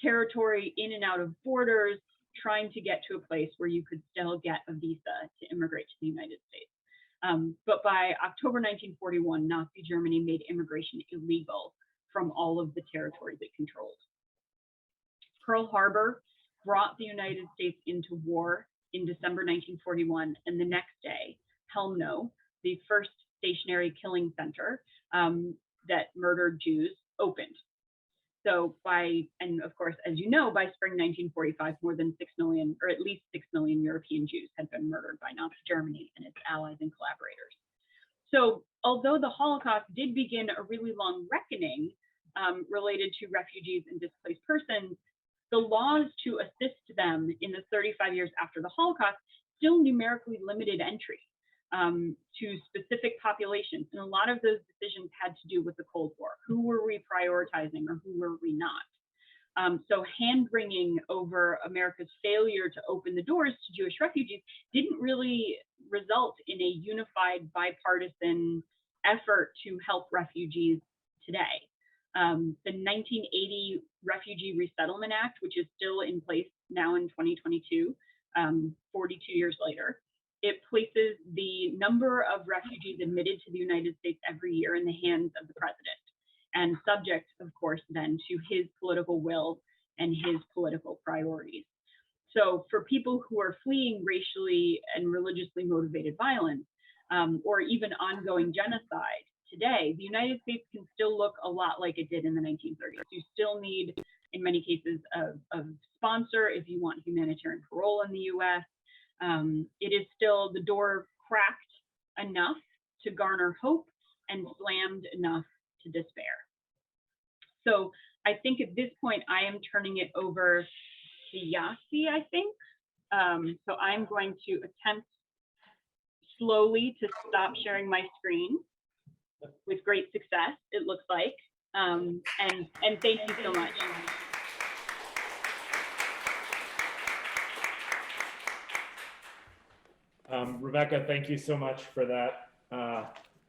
territory in and out of borders, trying to get to a place where you could still get a visa to immigrate to the United States. But by October 1941, Nazi Germany made immigration illegal from all of the territories it controlled. Pearl Harbor brought the United States into war in December 1941, and the next day, Helmno, the first stationary killing center that murdered Jews, opened. So and of course, as you know, by spring 1945, more than 6 million, or at least 6 million European Jews had been murdered by Nazi Germany and its allies and collaborators. So although the Holocaust did begin a really long reckoning related to refugees and displaced persons, the laws to assist them in the 35 years after the Holocaust still numerically limited entry to specific populations. And a lot of those decisions had to do with the Cold War. Who were we prioritizing or who were we not? So hand-wringing over America's failure to open the doors to Jewish refugees didn't really result in a unified bipartisan effort to help refugees today. The 1980 Refugee Resettlement Act, which is still in place now in 2022, 42 years later, it places the number of refugees admitted to the United States every year in the hands of the president, and subject, of course, then to his political will and his political priorities. So for people who are fleeing racially and religiously motivated violence, or even ongoing genocide today, the United States can still look a lot like it did in the 1930s. You still need, in many cases, a sponsor if you want humanitarian parole in the US. It is still the door cracked enough to garner hope and slammed enough to despair. So I think at this point, I am turning it over to Yasi, I think. So I'm going to attempt slowly to stop sharing my screen with great success, it looks like. And thank you so much. Rebecca, thank you so much for that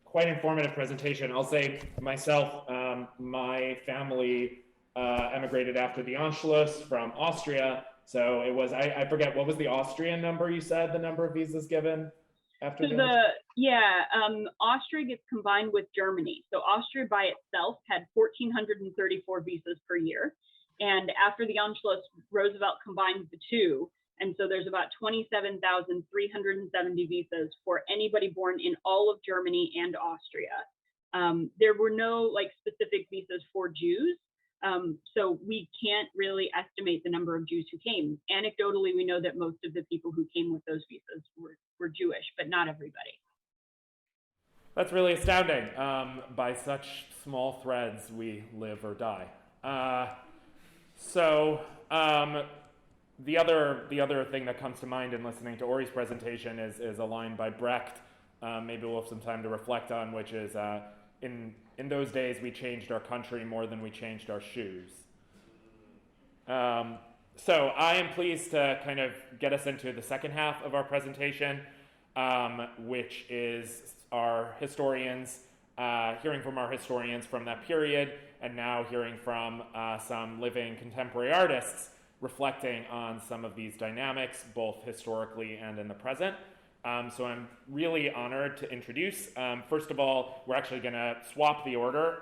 quite informative presentation. I'll say myself, my family emigrated after the Anschluss from Austria. So it was, I forget, what was the Austrian number you said, the number of visas given after the Anschluss? Austria gets combined with Germany. So Austria by itself had 1,434 visas per year. And after the Anschluss, Roosevelt combined the two. And so there's about 27,370 visas for anybody born in all of Germany and Austria. There were no specific visas for Jews. So we can't really estimate the number of Jews who came. Anecdotally, we know that most of the people who came with those visas were Jewish, but not everybody. That's really astounding. By such small threads, we live or die. The other thing that comes to mind in listening to Ori's presentation is a line by Brecht. Maybe we'll have some time to reflect on, which is, in those days we changed our country more than we changed our shoes. So I am pleased to kind of get us into the second half of our presentation, which is our historians, hearing from our historians from that period, and now hearing from some living contemporary artists reflecting on some of these dynamics, both historically and in the present. So I'm really honored to introduce, first of all, we're actually going to swap the order.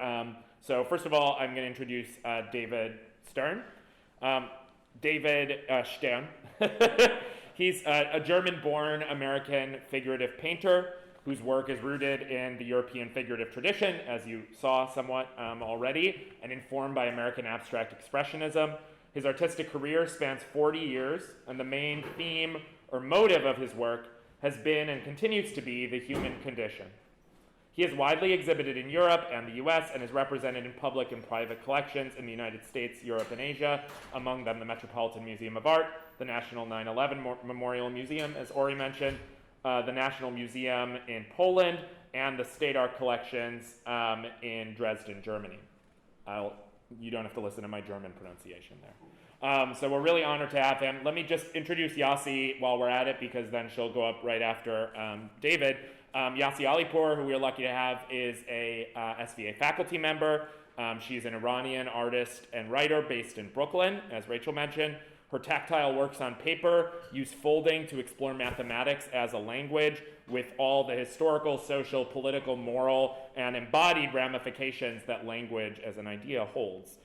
So first of all, I'm going to introduce David Stern. David Stern. He's a German-born American figurative painter whose work is rooted in the European figurative tradition, as you saw somewhat already, and informed by American abstract expressionism. His artistic career spans 40 years, and the main theme or motive of his work has been and continues to be the human condition. He is widely exhibited in Europe and the US and is represented in public and private collections in the United States, Europe, and Asia, among them the Metropolitan Museum of Art, the National 9/11 Memorial Museum, as Ori mentioned, the National Museum in Poland, and the State Art Collections in Dresden, Germany. You don't have to listen to my German pronunciation there. So we're really honored to have him. Let me just introduce Yasi while we're at it, because then she'll go up right after David. Yasi Alipur, who we're lucky to have, is a SVA faculty member. She's an Iranian artist and writer based in Brooklyn, as Rachel mentioned. Her tactile works on paper use folding to explore mathematics as a language with all the historical, social, political, moral, and embodied ramifications that language as an idea holds.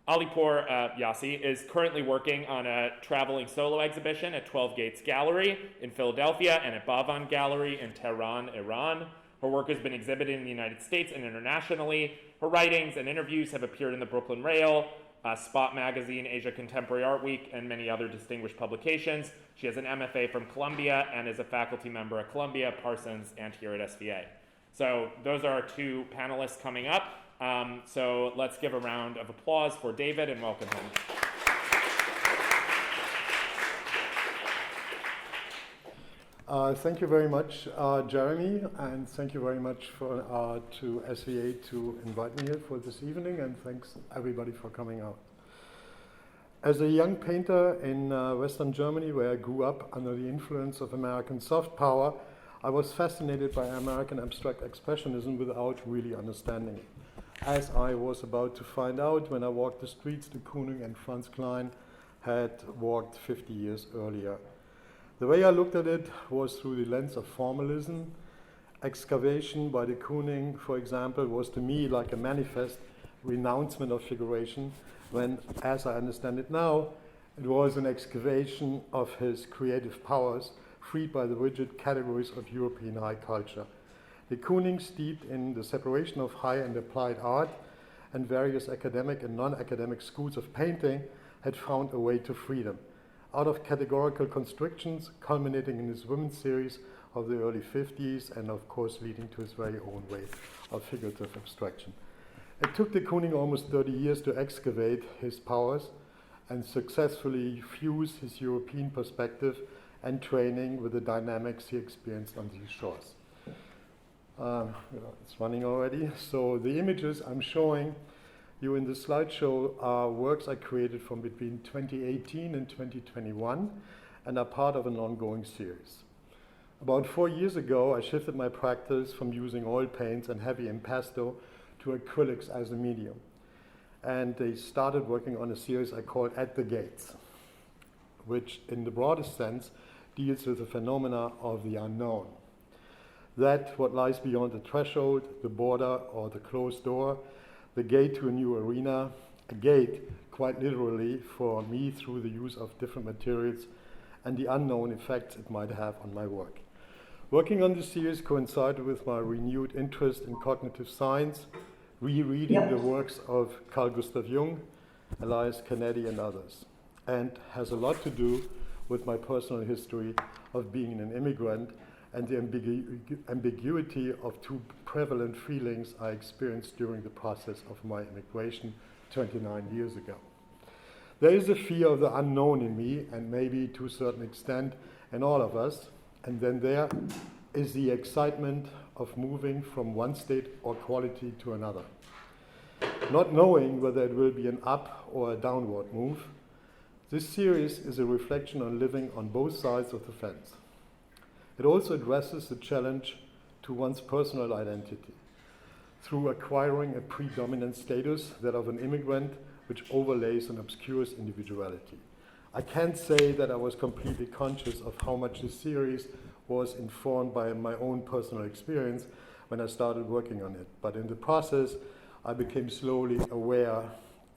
Alipur Yasi is currently working on a traveling solo exhibition at 12 Gates Gallery in Philadelphia and at Bavan Gallery in Tehran, Iran. Her work has been exhibited in the United States and internationally. Her writings and interviews have appeared in the Brooklyn Rail, Spot Magazine, Asia Contemporary Art Week, and many other distinguished publications. She has an MFA from Columbia and is a faculty member at Columbia, Parsons, and here at SVA. So those are our two panelists coming up. So let's give a round of applause for David and welcome him. Thank you very much, Jeremy, and thank you very much to SVA to invite me here for this evening, and thanks everybody for coming out. As a young painter in Western Germany, where I grew up under the influence of American soft power, I was fascinated by American abstract expressionism without really understanding it, as I was about to find out when I walked the streets de Kooning and Franz Klein had walked 50 years earlier. The way I looked at it was through the lens of formalism. Excavation by de Kooning, for example, was to me like a manifest renouncement of figuration, when, as I understand it now, it was an excavation of his creative powers, freed by the rigid categories of European high culture. De Kooning, steeped in the separation of high and applied art and various academic and non-academic schools of painting, had found a way to freedom, out of categorical constrictions, culminating in his women's series of the early 50s, and of course leading to his very own way of figurative abstraction. It took de Kooning almost 30 years to excavate his powers and successfully fuse his European perspective and training with the dynamics he experienced on these shores. It's running already. So the images I'm showing you in the slideshow are works I created from between 2018 and 2021 and are part of an ongoing series. About 4 years ago, I shifted my practice from using oil paints and heavy impasto to acrylics as a medium. And they started working on a series I called At the Gates, which in the broadest sense deals with the phenomena of the unknown. That what lies beyond the threshold, the border, or the closed door, the gate to a new arena, a gate, quite literally, for me through the use of different materials and the unknown effects it might have on my work. Working on this series coincided with my renewed interest in cognitive science, rereading the works of Carl Gustav Jung, Elias Canetti, and others, and has a lot to do with my personal history of being an immigrant and the ambiguity of two prevalent feelings I experienced during the process of my immigration 29 years ago. There is a fear of the unknown in me, and maybe to a certain extent in all of us, and then there is the excitement of moving from one state or quality to another. Not knowing whether it will be an up or a downward move, this series is a reflection on living on both sides of the fence. It also addresses the challenge to one's personal identity through acquiring a predominant status, that of an immigrant, which overlays and obscures individuality. I can't say that I was completely conscious of how much this series was informed by my own personal experience when I started working on it, but in the process, I became slowly aware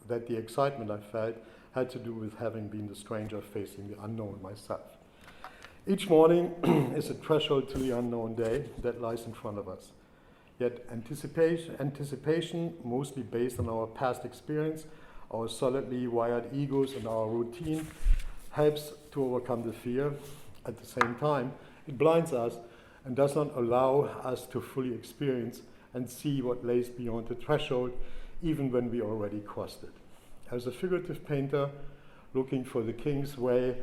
that the excitement I felt had to do with having been the stranger facing the unknown myself. Each morning is a threshold to the unknown day that lies in front of us. Yet anticipation, mostly based on our past experience, our solidly wired egos, and our routine, helps to overcome the fear. At the same time, it blinds us and does not allow us to fully experience and see what lays beyond the threshold, even when we already crossed it. As a figurative painter, looking for the king's way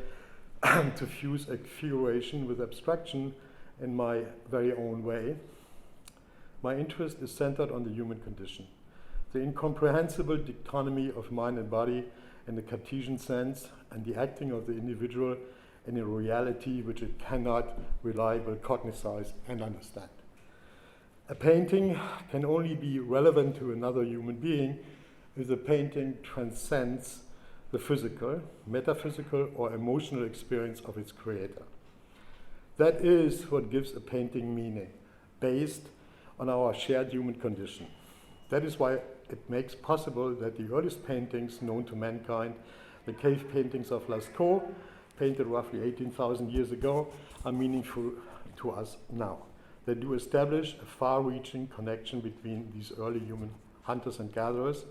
to fuse figuration with abstraction in my very own way, my interest is centered on the human condition, the incomprehensible dichotomy of mind and body in the Cartesian sense, and the acting of the individual in a reality which it cannot reliably cognize and understand. A painting can only be relevant to another human being if the painting transcends the physical, metaphysical, or emotional experience of its creator. That is what gives a painting meaning, based on our shared human condition. That is why it makes possible that the earliest paintings known to mankind, the cave paintings of Lascaux, painted roughly 18,000 years ago, are meaningful to us now. They do establish a far-reaching connection between these early human hunters and gatherers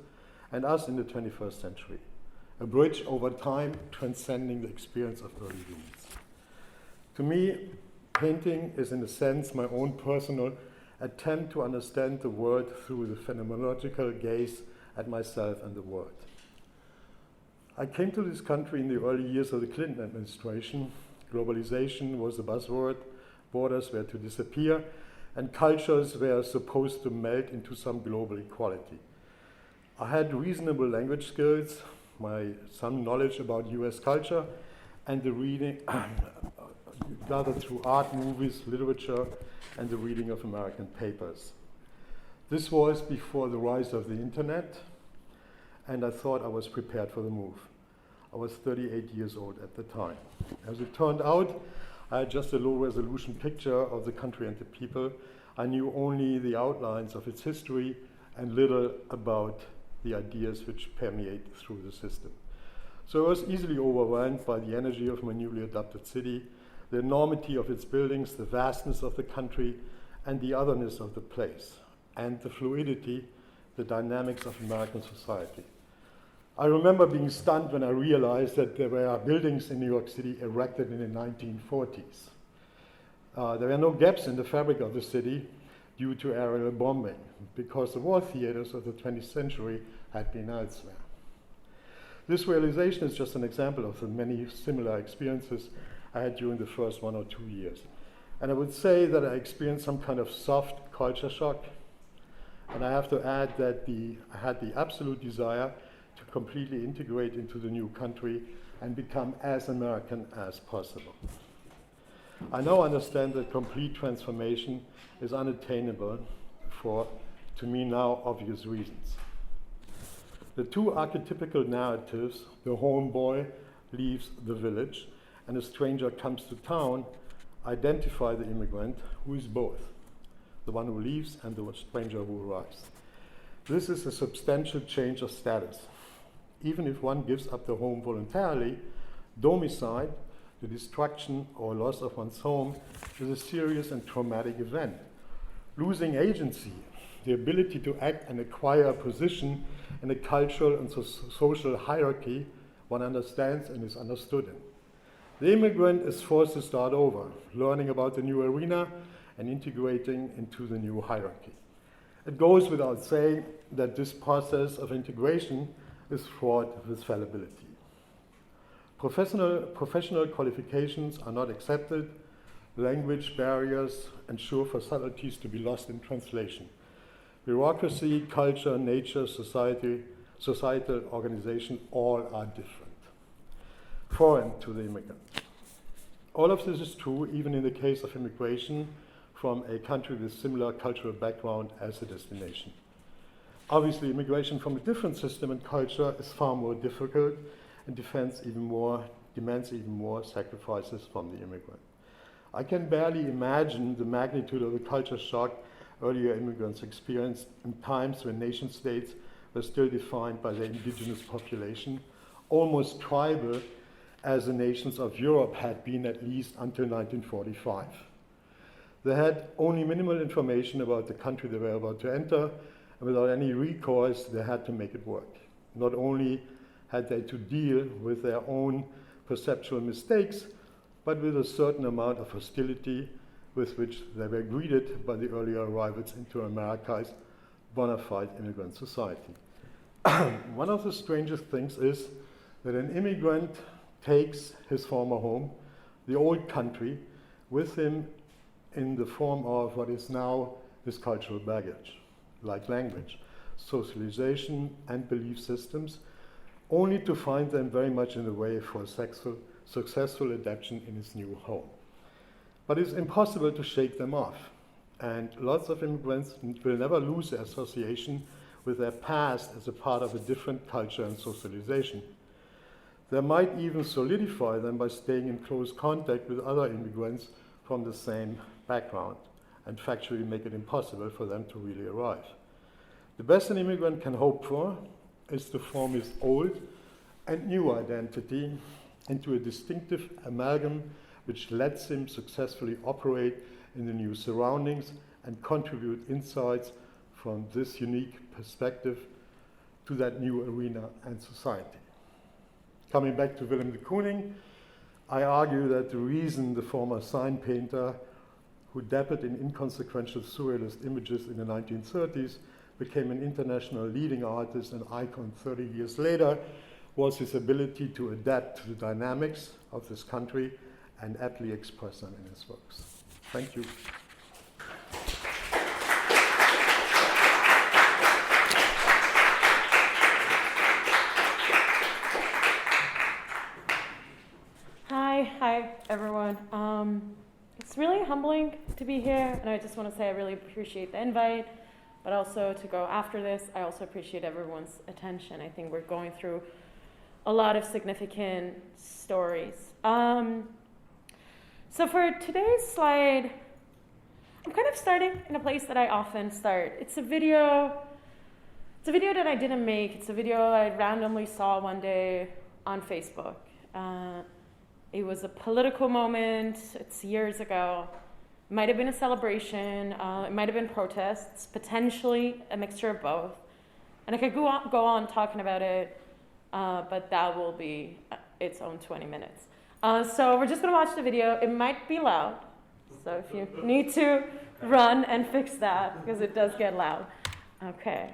and us in the 21st century. A bridge over time transcending the experience of early humans. To me, painting is in a sense my own personal attempt to understand the world through the phenomenological gaze at myself and the world. I came to this country in the early years of the Clinton administration. Globalization was the buzzword, borders were to disappear, and cultures were supposed to melt into some global equality. I had reasonable language skills, some knowledge about US culture, and the reading gathered through art, movies, literature, and the reading of American papers. This was before the rise of the internet, and I thought I was prepared for the move. I was 38 years old at the time. As it turned out, I had just a low-resolution picture of the country and the people. I knew only the outlines of its history and little about the ideas which permeate through the system. So I was easily overwhelmed by the energy of my newly adopted city, the enormity of its buildings, the vastness of the country, and the otherness of the place, and the fluidity, the dynamics of American society. I remember being stunned when I realized that there were buildings in New York City erected in the 1940s. There were no gaps in the fabric of the city due to aerial bombing, because the war theaters of the 20th century had been elsewhere. This realization is just an example of the many similar experiences I had during the first 1 or 2 years. And I would say that I experienced some kind of soft culture shock. And I have to add that I had the absolute desire to completely integrate into the new country and become as American as possible. I now understand that complete transformation is unattainable for, to me now, obvious reasons. The two archetypical narratives, the homeboy leaves the village and a stranger comes to town, identify the immigrant who is both, the one who leaves and the stranger who arrives. This is a substantial change of status. Even if one gives up the home voluntarily, domicile, the destruction or loss of one's home, is a serious and traumatic event. Losing agency, the ability to act and acquire a position in a cultural and social hierarchy one understands and is understood in. The immigrant is forced to start over, learning about the new arena and integrating into the new hierarchy. It goes without saying that this process of integration is fraught with fallibility. Professional qualifications are not accepted. Language barriers ensure for subtleties to be lost in translation. Bureaucracy, culture, nature, societal organization, all are different, foreign to the immigrant. All of this is true even in the case of immigration from a country with similar cultural background as the destination. Obviously, immigration from a different system and culture is far more difficult and demands even more sacrifices from the immigrant. I can barely imagine the magnitude of the culture shock earlier immigrants experienced in times when nation states were still defined by their indigenous population, almost tribal as the nations of Europe had been at least until 1945. They had only minimal information about the country they were about to enter, and without any recourse, they had to make it work. Not only had they to deal with their own perceptual mistakes, but with a certain amount of hostility with which they were greeted by the earlier arrivals into America's bona fide immigrant society. One of the strangest things is that an immigrant takes his former home, the old country, with him in the form of what is now his cultural baggage, like language, socialization, and belief systems, only to find them very much in the way for a successful adaptation in his new home. But it's impossible to shake them off, and lots of immigrants will never lose their association with their past as a part of a different culture and socialization. They might even solidify them by staying in close contact with other immigrants from the same background, and factually make it impossible for them to really arrive. The best an immigrant can hope for is to form his old and new identity into a distinctive amalgam which lets him successfully operate in the new surroundings and contribute insights from this unique perspective to that new arena and society. Coming back to Willem de Kooning, I argue that the reason the former sign painter who dabbled in inconsequential surrealist images in the 1930s became an international leading artist and icon 30 years later was his ability to adapt to the dynamics of this country and aptly express them in his works. Thank you. Hi everyone. It's really humbling to be here, and I just want to say I really appreciate the invite, but also to go after this, I also appreciate everyone's attention. I think we're going through a lot of significant stories. So for today's slide, I'm kind of starting in a place that I often start. It's a video that I didn't make. It's a video I randomly saw one day on Facebook. It was a political moment. It's years ago. It might have been a celebration. It might have been protests, potentially a mixture of both. And I could go on talking about it, but that will be its own 20 minutes. So we're just going to watch the video. It might be loud, so if you need to run and fix that, because it does get loud. Okay.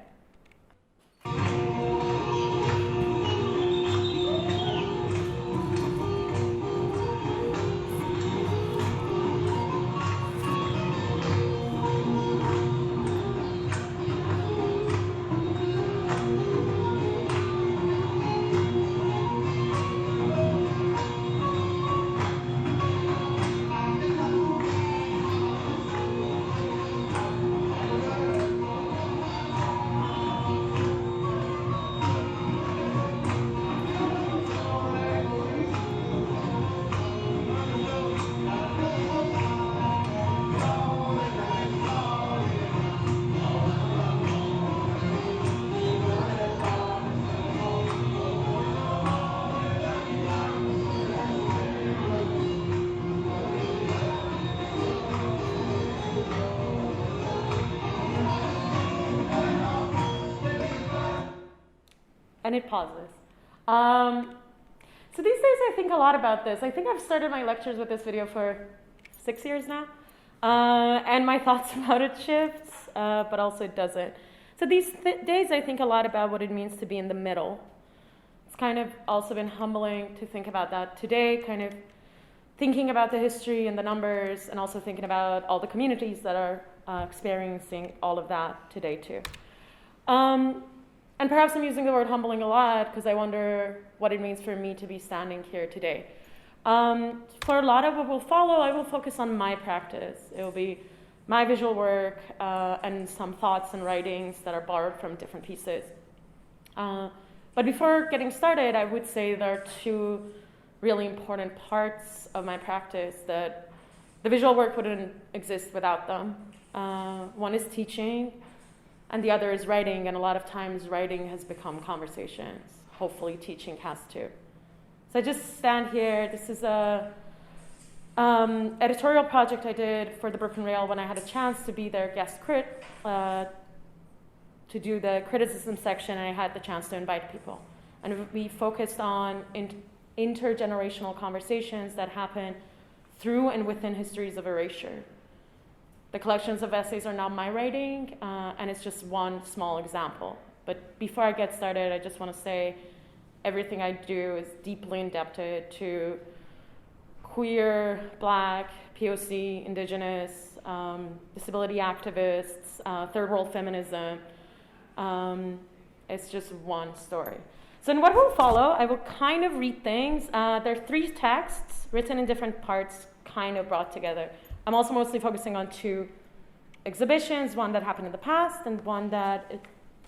And it pauses. So these days I I think a lot about this. I think I've started my lectures with this video for 6 years now. And my thoughts about it shifts, but also it doesn't. So these days I think a lot about what it means to be in the middle. It's kind of also been humbling to think about that today, kind of thinking about the history and the numbers, and also thinking about all the communities that are experiencing all of that today too. And perhaps I'm using the word humbling a lot because I wonder what it means for me to be standing here today. For a lot of what will follow, I will focus on my practice. It will be my visual work and some thoughts and writings that are borrowed from different pieces. But before getting started, I would say there are two really important parts of my practice that the visual work wouldn't exist without them. One is teaching, and the other is writing, and a lot of times writing has become conversations. Hopefully teaching has too. So I just stand here. This is a editorial project I did for the Brooklyn Rail when I had a chance to be their guest crit, to do the criticism section, and I had the chance to invite people. And we focused on intergenerational conversations that happen through and within histories of erasure. The collections of essays are not my writing, and it's just one small example. But before I get started, I just want to say everything I do is deeply indebted to queer, Black, POC, Indigenous, disability activists, third world feminism. It's just one story. So in what will follow, I will kind of read things. There are 3 texts written in different parts, kind of brought together. I'm also mostly focusing on 2 exhibitions, one that happened in the past and one that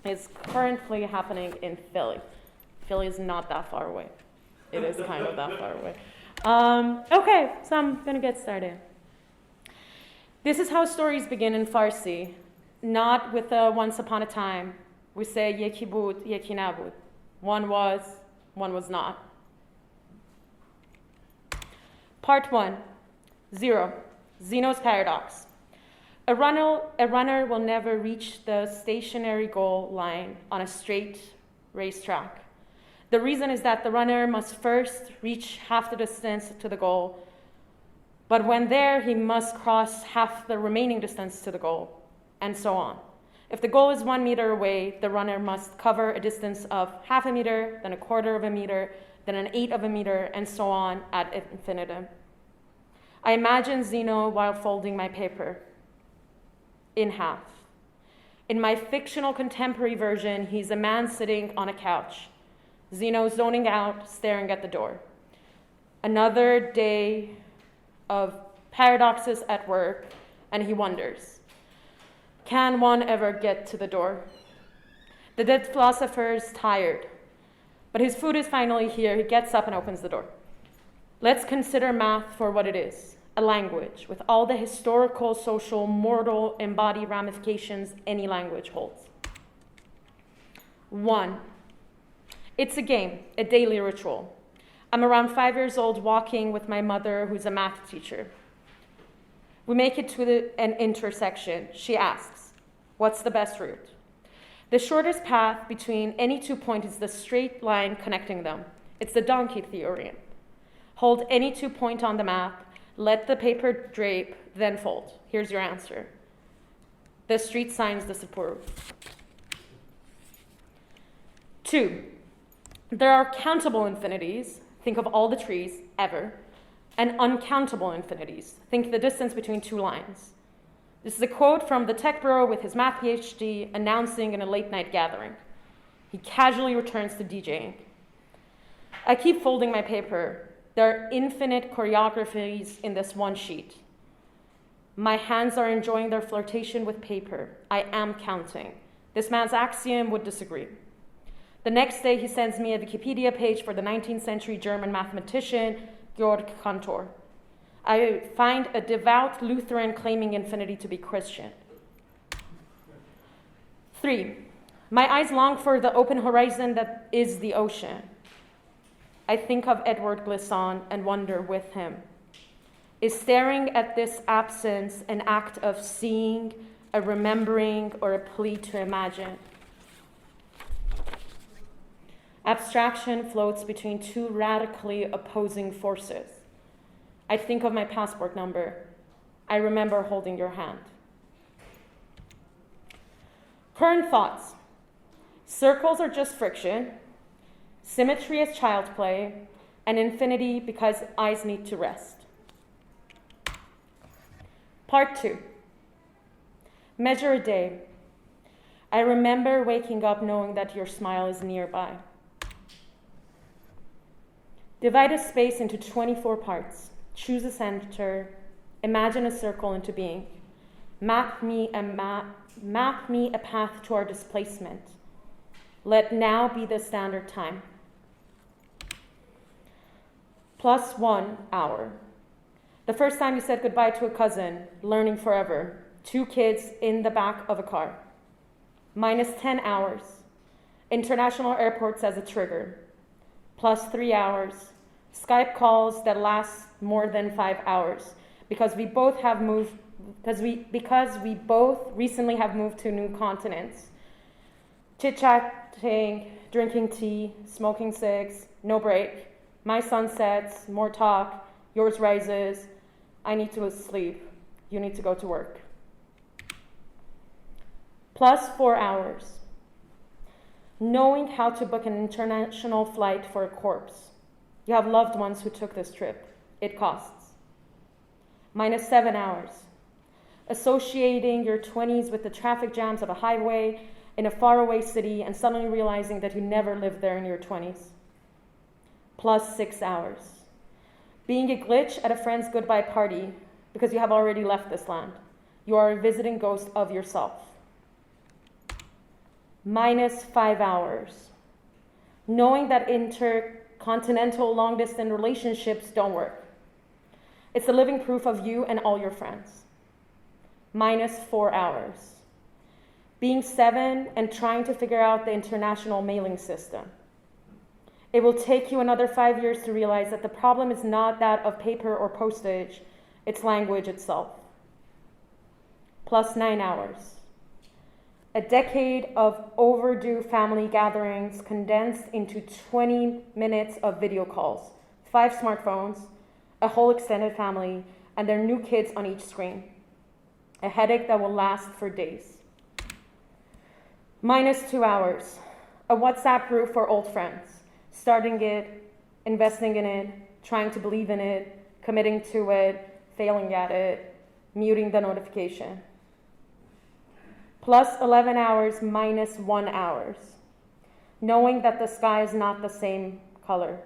is currently happening in Philly. Philly is not that far away. It is kind of that far away. Okay, so I'm going to get started. This is how stories begin in Farsi, not with a once upon a time. We say yeki bud, yeki nabud. One was not. Part 1, 0, Zeno's paradox. A runner will never reach the stationary goal line on a straight racetrack. The reason is that the runner must first reach half the distance to the goal, but when there, he must cross half the remaining distance to the goal, and so on. If the goal is 1 meter away, the runner must cover a distance of half a meter, then a quarter of a meter, then an eighth of a meter, and so on ad infinitum. I imagine Zeno while folding my paper in half. In my fictional contemporary version, he's a man sitting on a couch. Zeno zoning out, staring at the door. Another day of paradoxes at work, and he wonders, can one ever get to the door? The dead philosopher's tired, but his food is finally here. He gets up and opens the door. Let's consider math for what it is, a language with all the historical, social, moral, embodied ramifications any language holds. 1. It's a game, a daily ritual. I'm around 5 years old walking with my mother, who's a math teacher. We make it to an intersection. She asks, what's the best route? The shortest path between any 2 points is the straight line connecting them. It's the donkey theorem. Hold any 2 points on the map, let the paper drape, then fold. Here's your answer. The street signs disapprove. 2. There are countable infinities, think of all the trees ever, and uncountable infinities, think the distance between 2 lines. This is a quote from the tech bro with his math PhD announcing in a late night gathering. He casually returns to DJing. I keep folding my paper. There are infinite choreographies in this one sheet. My hands are enjoying their flirtation with paper. I am counting. This man's axiom would disagree. The next day, he sends me a Wikipedia page for the 19th century German mathematician Georg Cantor. I find a devout Lutheran claiming infinity to be Christian. 3. My eyes long for the open horizon that is the ocean. I think of Edward Glissant and wonder with him. Is staring at this absence an act of seeing, a remembering, or a plea to imagine? Abstraction floats between two radically opposing forces. I think of my passport number. I remember holding your hand. Current thoughts. Circles are just friction. Symmetry is child's play. And infinity because eyes need to rest. Part 2. Measure a day. I remember waking up knowing that your smile is nearby. Divide a space into 24 parts. Choose a center. Imagine a circle into being. Map me a path to our displacement. Let now be the standard time. Plus 1 hour. The first time you said goodbye to a cousin, learning forever. 2 kids in the back of a car. Minus 10 hours. International airports as a trigger. Plus 3 hours. Skype calls that last more than 5 hours because we both recently have moved to new continents. Chit-chatting, drinking tea, smoking cigs, no break. My sun sets, more talk, yours rises. I need to sleep. You need to go to work. Plus 4 hours. Knowing how to book an international flight for a corpse. You have loved ones who took this trip. It costs. Minus 7 hours. Associating your 20s with the traffic jams of a highway in a faraway city and suddenly realizing that you never lived there in your 20s. Plus 6 hours. Being a glitch at a friend's goodbye party because you have already left this land. You are a visiting ghost of yourself. Minus 5 hours. Knowing that intercontinental long-distance relationships don't work. It's a living proof of you and all your friends. Minus 4 hours. Being 7 and trying to figure out the international mailing system. It will take you another 5 years to realize that the problem is not that of paper or postage, it's language itself. Plus 9 hours. A decade of overdue family gatherings condensed into 20 minutes of video calls, 5 smartphones, a whole extended family, and their new kids on each screen. A headache that will last for days. Minus 2 hours. A WhatsApp group for old friends. Starting it, investing in it, trying to believe in it, committing to it, failing at it, muting the notification. Plus 11 hours minus 1 hour. Knowing that the sky is not the same color.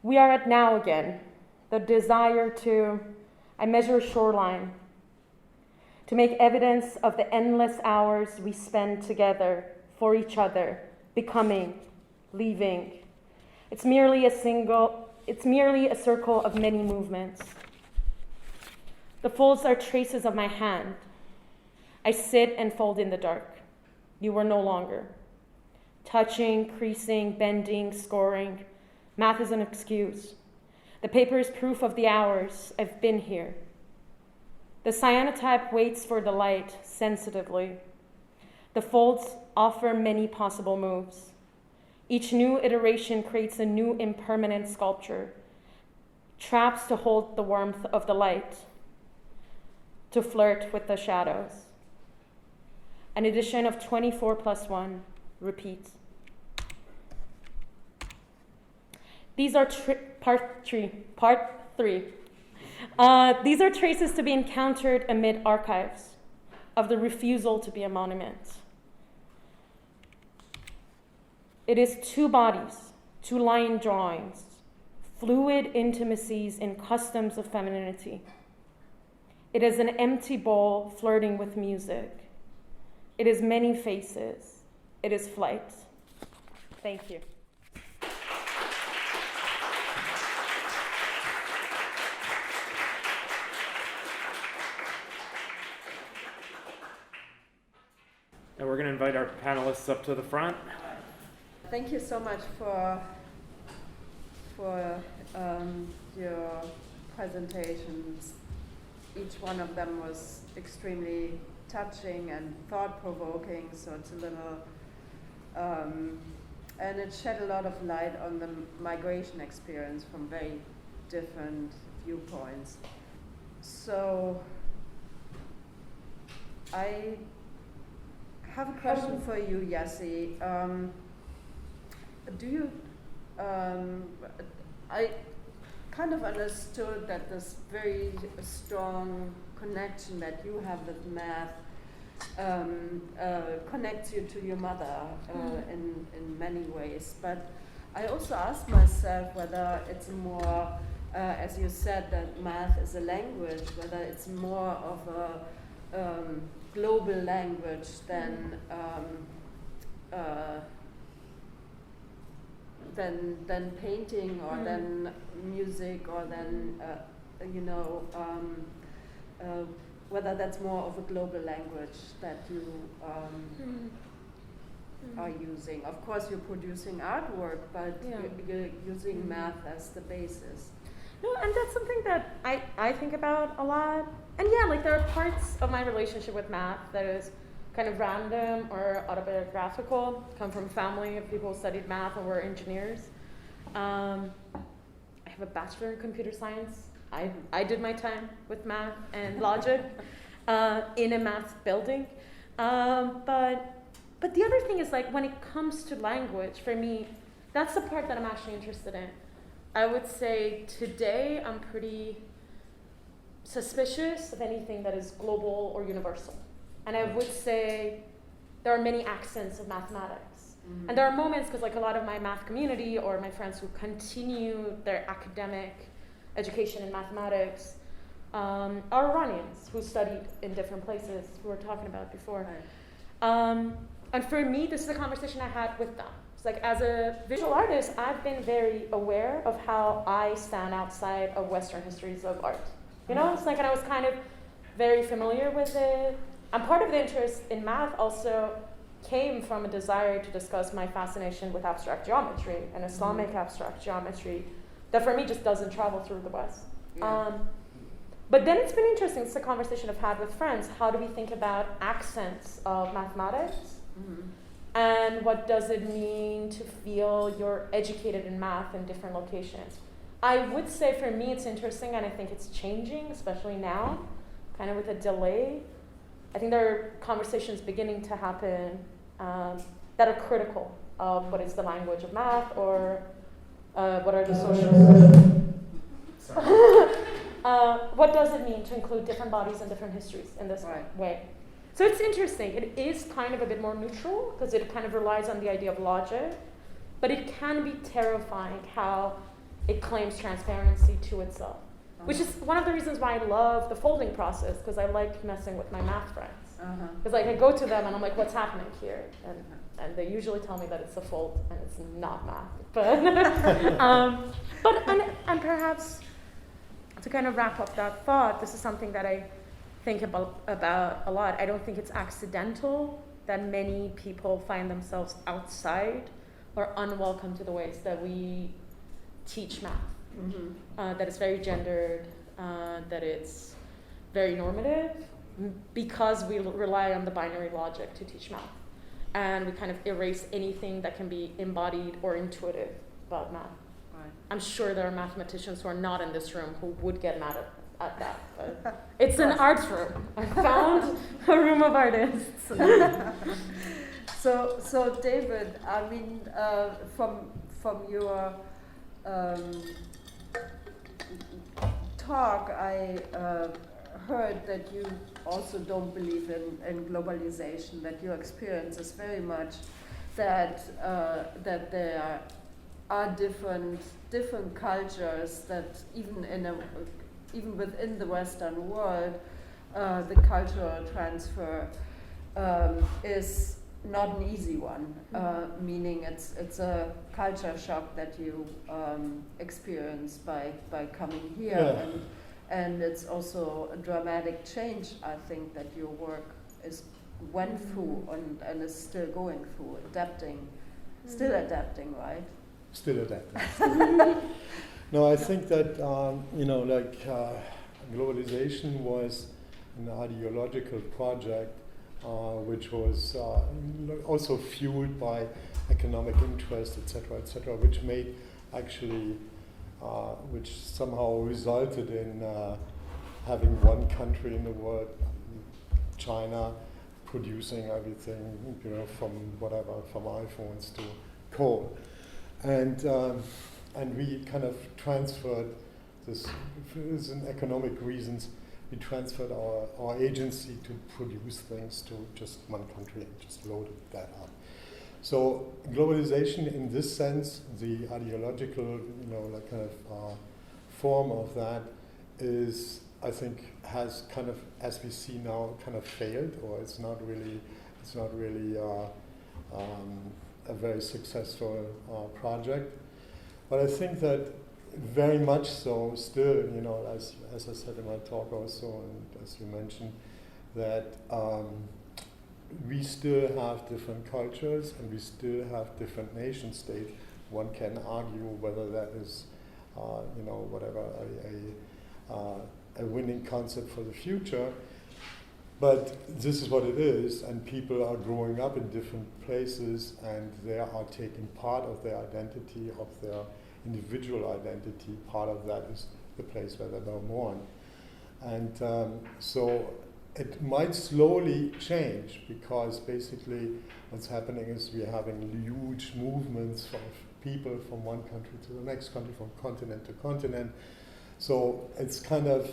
We are at now again. The desire to, I measure a shoreline. To make evidence of the endless hours we spend together, for each other, becoming, leaving. It's merely a circle of many movements. The folds are traces of my hand. I sit and fold in the dark. You were no longer. Touching, creasing, bending, scoring. Math is an excuse. The paper is proof of the hours I've been here. The cyanotype waits for the light sensitively. The folds offer many possible moves. Each new iteration creates a new impermanent sculpture, traps to hold the warmth of the light, to flirt with the shadows. An edition of 24 plus 1 repeats. These are part 3. These are traces to be encountered amid archives of the refusal to be a monument. It is 2 bodies, 2 line drawings, fluid intimacies in customs of femininity. It is an empty bowl flirting with music. It is many faces. It is flight. Thank you. And we're going to invite our panelists up to the front. Thank you so much for your presentations. Each one of them was extremely touching and thought-provoking, so it's a little And it shed a lot of light on the migration experience from very different viewpoints. So I have a question for you, Yassi. Do you, I kind of understood that this very strong connection that you have with math connects you to your mother in many ways. But I also asked myself whether it's more, as you said, that math is a language, whether it's more of a global language than painting or than music or than whether that's more of a global language that you are using. Of course, you're producing artwork, but you're using math as the basis. No, and that's something that I think about a lot. And yeah, like there are parts of my relationship with math that is kind of random or autobiographical, come from a family of people who studied math and were engineers. I have a bachelor in computer science. I did my time with math and logic in a math building. But the other thing is, like, when it comes to language, for me, that's the part that I'm actually interested in. I would say today I'm pretty suspicious of anything that is global or universal. And I would say there are many accents of mathematics. And there are moments, because like a lot of my math community or my friends who continue their academic education in mathematics are Iranians who studied in different places, who we were talking about before. Right. And for me, this is a conversation I had with them. It's like, as a visual artist, I've been very aware of how I stand outside of Western histories of art. You know, it's like, and I was kind of very familiar with it. And part of the interest in math also came from a desire to discuss my fascination with abstract geometry and Islamic abstract geometry that for me just doesn't travel through the West. Yeah. But then it's been interesting. It's a conversation I've had with friends. How do we think about accents of mathematics? And what does it mean to feel you're educated in math in different locations? I would say for me it's interesting, and I think it's changing, especially now, kind of with a delay. I think there are conversations beginning to happen that are critical of what is the language of math, or what are the social... what does it mean to include different bodies and different histories in this way? So it's interesting. It is kind of a bit more neutral, because it kind of relies on the idea of logic, but it can be terrifying how it claims transparency to itself. Which is one of the reasons why I love the folding process, because I like messing with my math friends. Because like I go to them and I'm like, what's happening here? And they usually tell me that it's a fold and it's not math. But and perhaps to kind of wrap up that thought, this is something that I think about a lot. I don't think it's accidental that many people find themselves outside or unwelcome to the ways that we teach math. That it's very gendered, that it's very normative, because we rely on the binary logic to teach math. And we kind of erase anything that can be embodied or intuitive about math. Right. I'm sure there are mathematicians who are not in this room who would get mad at that. But it's an art room. I found a room of artists. So David, I mean, from your talk, I heard that you also don't believe in globalization, that your experience is very much that there are different cultures, that even within the Western world, the cultural transfer is not an easy one, meaning it's a culture shock that you experience by coming here, and it's also a dramatic change, I think, that your work went through and is still going through, still adapting, right? Still adapting. No, I think that globalization was an ideological project which was also fueled by economic interest, etc., which made actually, which somehow resulted in having one country in the world, China, producing everything, from whatever, from iPhones to coal, and we kind of transferred this, in economic reasons, we transferred our agency to produce things to just one country and just loaded that up. So globalization, in this sense, the ideological, form of that is, I think, has kind of, as we see now, kind of failed, or it's not really a very successful project. But I think that very much so, still, as I said in my talk also, and as you mentioned, that we still have different cultures and we still have different nation states. One can argue whether that is, a winning concept for the future, but this is what it is, and people are growing up in different places, and they are taking part of their identity, of their individual identity. Part of that is the place where they were born. And so it might slowly change, because basically what's happening is we're having huge movements of people from one country to the next country, from continent to continent. So it's kind of,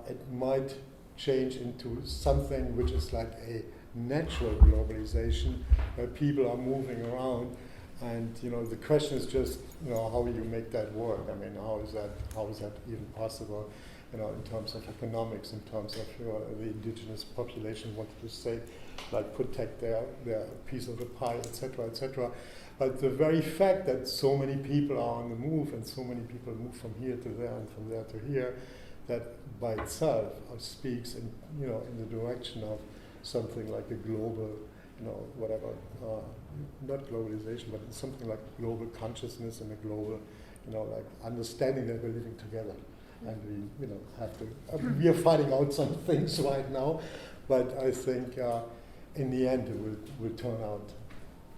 it might change into something which is like a natural globalization, where people are moving around, and the question is just how you make that work. I mean, how is that even possible? In terms of economics, in terms of the indigenous population wanted to say, like, protect their piece of the pie, etc., etc. But the very fact that so many people are on the move, and so many people move from here to there and from there to here, that by itself speaks in the direction of something like a global, not globalization, but something like global consciousness and a global, like understanding that we're living together. And we, have to. We are fighting out some things right now, but I think in the end it will turn out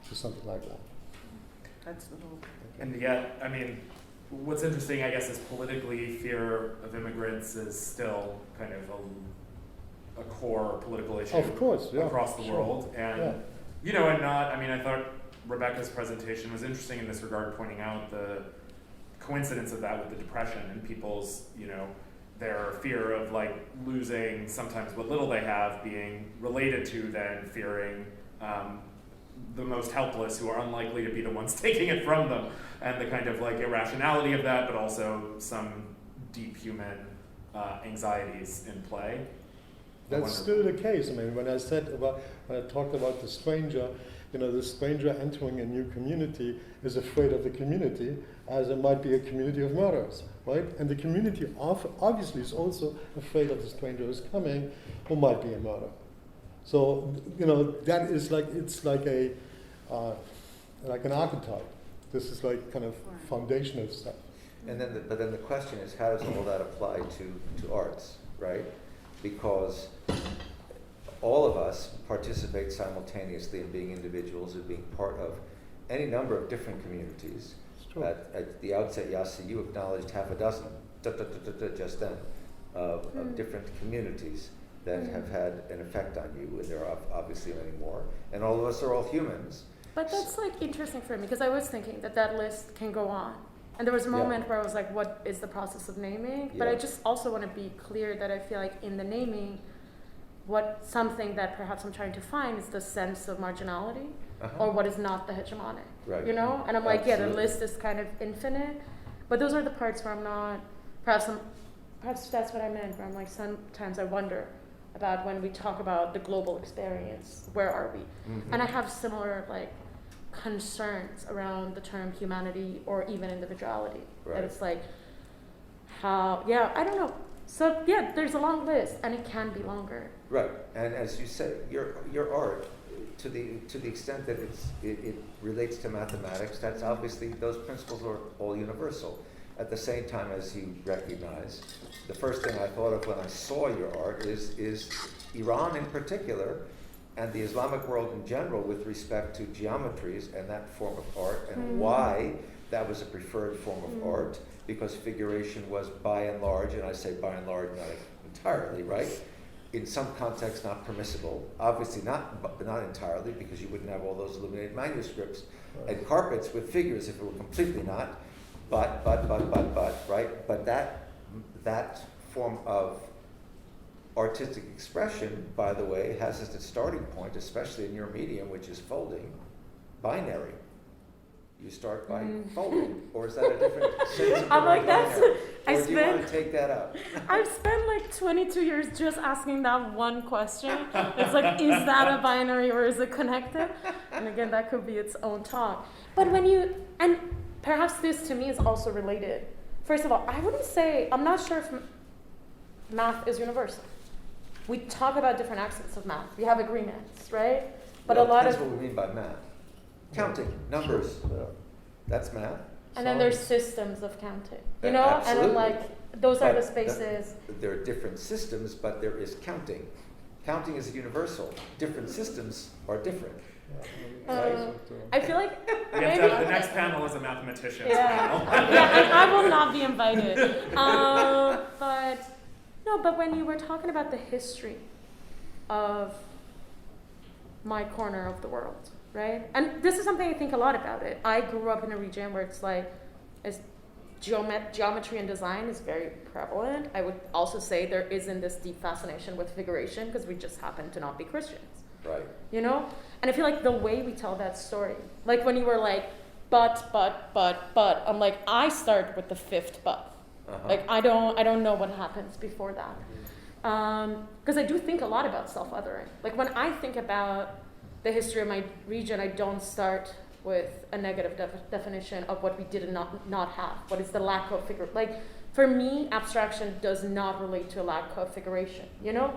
to something like that. That's the hope. And yet, I mean, what's interesting, I guess, is politically, fear of immigrants is still kind of a core political issue, of course, yeah, across the world. And I thought Rebecca's presentation was interesting in this regard, pointing out the coincidence of that with the Depression and people's, their fear of like losing sometimes what little they have, being related to then fearing the most helpless, who are unlikely to be the ones taking it from them, and the kind of like irrationality of that, but also some deep human anxieties in play. That's still the case. I mean, when I talked about the stranger, the stranger entering a new community is afraid of the community, as it might be a community of murderers, right? And the community obviously is also afraid of the stranger who's coming, who might be a murderer. So, that is like, it's like a, like an archetype. This is like kind of foundational stuff. And then, but then the question is, how does all that apply to arts, right? Because all of us participate simultaneously in being individuals and being part of any number of different communities. At the outset, Yassi, you acknowledged half a dozen, just then, of different communities that have had an effect on you, and there are obviously many more. And all of us are all humans. But that's like interesting for me, because I was thinking that list can go on. And there was a moment where I was like, what is the process of naming? But I just also want to be clear that I feel like in the naming, something that perhaps I'm trying to find is the sense of marginality, or what is not the hegemonic, right. And I'm like, the list is kind of infinite, but those are the parts where I'm not, perhaps that's what I meant, where I'm like, sometimes I wonder about when we talk about the global experience, where are we? Mm-hmm. And I have similar like concerns around the term humanity or even individuality, that it's like, I don't know. So there's a long list, and it can be longer. Right, and as you said, your art, to the extent that it relates to mathematics, that's obviously, those principles are all universal. At the same time, as you recognize, the first thing I thought of when I saw your art is Iran in particular and the Islamic world in general with respect to geometries and that form of art, and why that was a preferred form of art, because figuration was by and large, and I say by and large, not entirely, right? In some contexts, not permissible. Obviously not entirely, because you wouldn't have all those illuminated manuscripts and carpets with figures if it were completely not. But, right? But that form of artistic expression, by the way, has as its starting point, especially in your medium, which is folding, binary. You start by folding, or is that a different sense of I'm like, binary? Or do you want to take that out? I've spent like 22 years just asking that one question. It's like, is that a binary or is it connected? And again, that could be its own talk. But and perhaps this to me is also related. First of all, I wouldn't say, I'm not sure if math is universal. We talk about different accents of math. We have agreements, right? But Well, a lot depends of... what we mean by math. Counting, numbers, that's math. And then there's systems of counting, you know? Absolutely. And then like, those are the But spaces. There are different systems, but there is counting. Counting is universal. Different systems are different. I feel like We have to have, the next panel is a mathematician's panel. Yeah, and I will not be invited. But when you were talking about the history of my corner of the world, right? And this is something I think a lot about it. I grew up in a region where it's like, geometry and design is very prevalent. I would also say there isn't this deep fascination with figuration because we just happen to not be Christians. Right. You know? And I feel like the way we tell that story, like when you were like, but, I'm like, I start with the fifth but. Like, I don't know what happens before that. Because I do think a lot about self-othering. Like, when I think about the history of my region, I don't start with a negative definition of what we did not have. What is the lack of figure? Like, for me, abstraction does not relate to a lack of figuration, you know?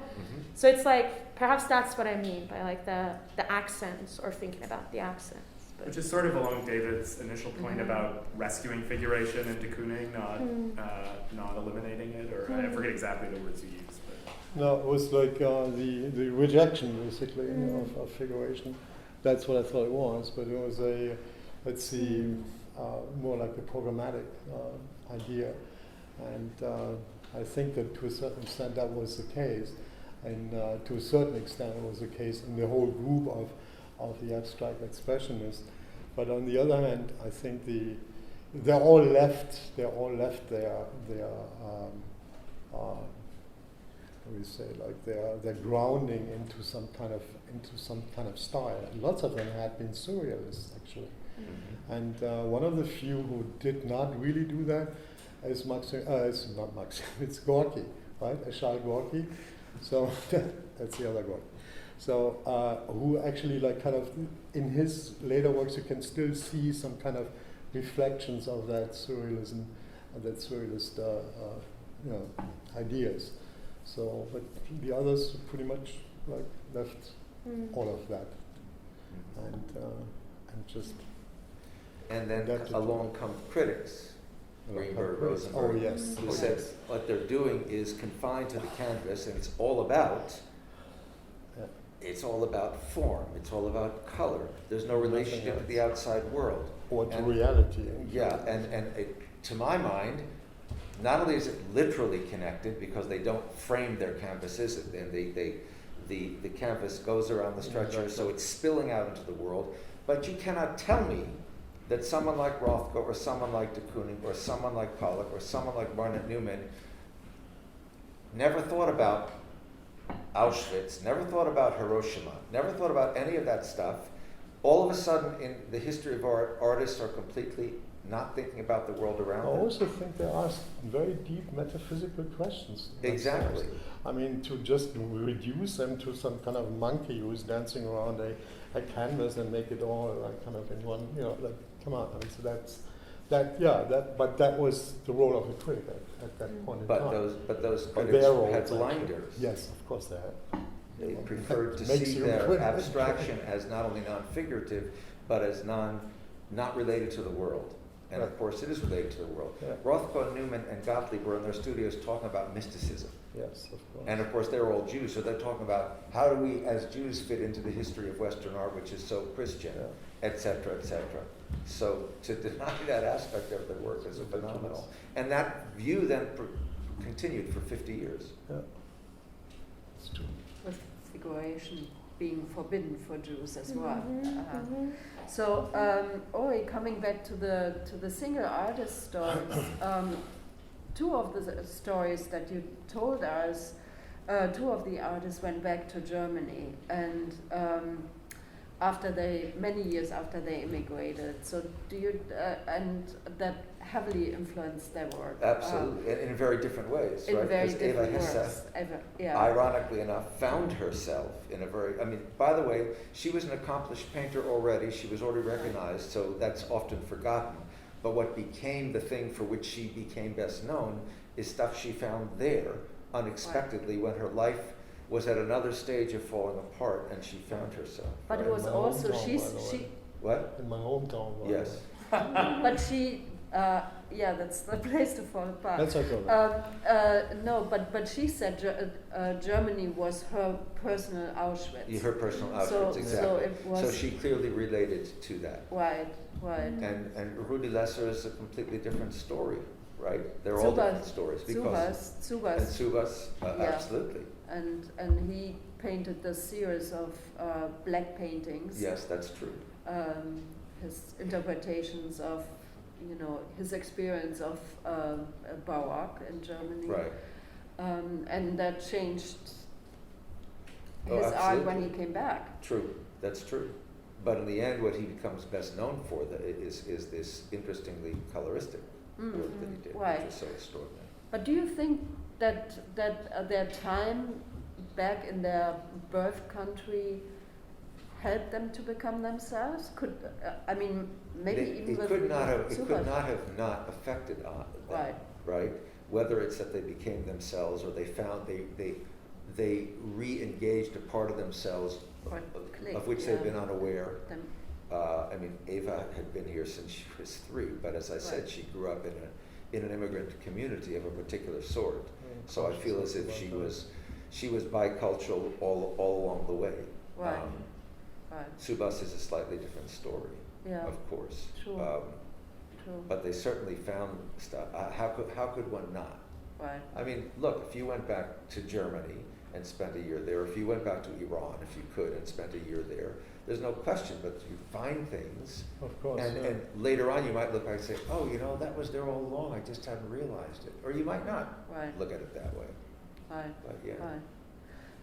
So it's like, perhaps that's what I mean by like the accents or thinking about the accents. But. Which is sort of along David's initial point about rescuing figuration and de Kooning, not eliminating it, or I forget exactly the words you used. But. No, it was like the rejection, basically, of figuration. That's what I thought it was, but it was a, let's see, more like a programmatic idea. And I think that to a certain extent that was the case. And to a certain extent it was the case in the whole group of the abstract expressionists. But on the other hand, I think they're all left their what do we say, like they're grounding into some kind of style. And lots of them had been surrealists actually. And one of the few who did not really do that is it's Gorky, right? Charles Gorky. So that's the other Gorky. So who actually like kind of in his later works you can still see some kind of reflections of that surrealism, that surrealist ideas. So, but the others pretty much like left all of that, and just. And then along come critics. Greenberg, Rosenberg, who said what they're doing is confined to the canvas, and it's all about form. It's all about color. There's no relationship to the outside world or to reality. Yeah, and to my mind, not only is it literally connected because they don't frame their canvases, and the canvas goes around the stretcher, so it's spilling out into the world. But you cannot tell me that someone like Rothko or someone like de Kooning or someone like Pollock or someone like Barnett Newman never thought about Auschwitz, never thought about Hiroshima, never thought about any of that stuff. All of a sudden in the history of art, artists are completely not thinking about the world around them. I also think they ask very deep metaphysical questions. Exactly. I mean, to just reduce them to some kind of monkey who's dancing around a canvas and make it all like kind of in one, like, come on. I mean, so but that was the role of a critic at that point in time. But those critics had blinders. Yes, of course they had. They preferred to see their abstraction as not only non-figurative, but as not related to the world. And of course, it is related to the world. Yeah. Rothko, Newman, and Gottlieb were in their studios talking about mysticism. Yes, of course. And of course, they were all Jews, so they're talking about how do we, as Jews, fit into the history of Western art, which is so Christian, et cetera, et cetera. So to deny that aspect of their work is phenomenal. And that view then continued for 50 years. Yeah, it's true. With figuration being forbidden for Jews as well. So, Ori, coming back to the single artist stories, two of the stories that you told us, two of the artists went back to Germany, and many years after they immigrated. So do you, and that heavily influenced their work? Absolutely, in very different ways, in right? very Because different Eva Hess, works. ironically enough, found herself in a very, I mean, by the way, she was an accomplished painter already. She was already recognized, so that's often forgotten. But what became the thing for which she became best known is stuff she found there unexpectedly when her life was at another stage of falling apart, and she found herself. But right? it was also she. What? In my hometown. Yes. But she. That's the place to fall apart. That's okay. No, but she said Germany was her personal Auschwitz. Her personal Auschwitz, So exactly. it was So she clearly related to that. right. And Rudi Lesser is a completely different story, right? They're all different stories. Tsubas. Absolutely. And he painted the series of black paintings. Yes, that's true. His interpretations of, his experience of Baroque in Germany. Right. And that changed Oh, his art absolutely. when he came back. True, that's true. But in the end, what he becomes best known for is this interestingly coloristic work that he did, Right. which is so extraordinary. But do you think that their time back in their birth country helped them to become themselves? It could not have not affected them, right? Whether it's that they became themselves or they found they re-engaged a part of themselves of which they've been unaware. Eva had been here since she was 3, but as I said, she grew up in an immigrant community of a particular sort. So I feel as if she was bicultural all along the way. Right. Tsubas is a slightly different story, of course. True. But they certainly found stuff. How could one not? Right. I mean, look, if you went back to Germany and spent a year there, if you went back to Iran, if you could, and spent a year there, there's no question, but you find things. Of course. And later on, you might look back and say, oh, that was there all along, I just hadn't realized it. Or you might not look at it that way. Right. But yeah.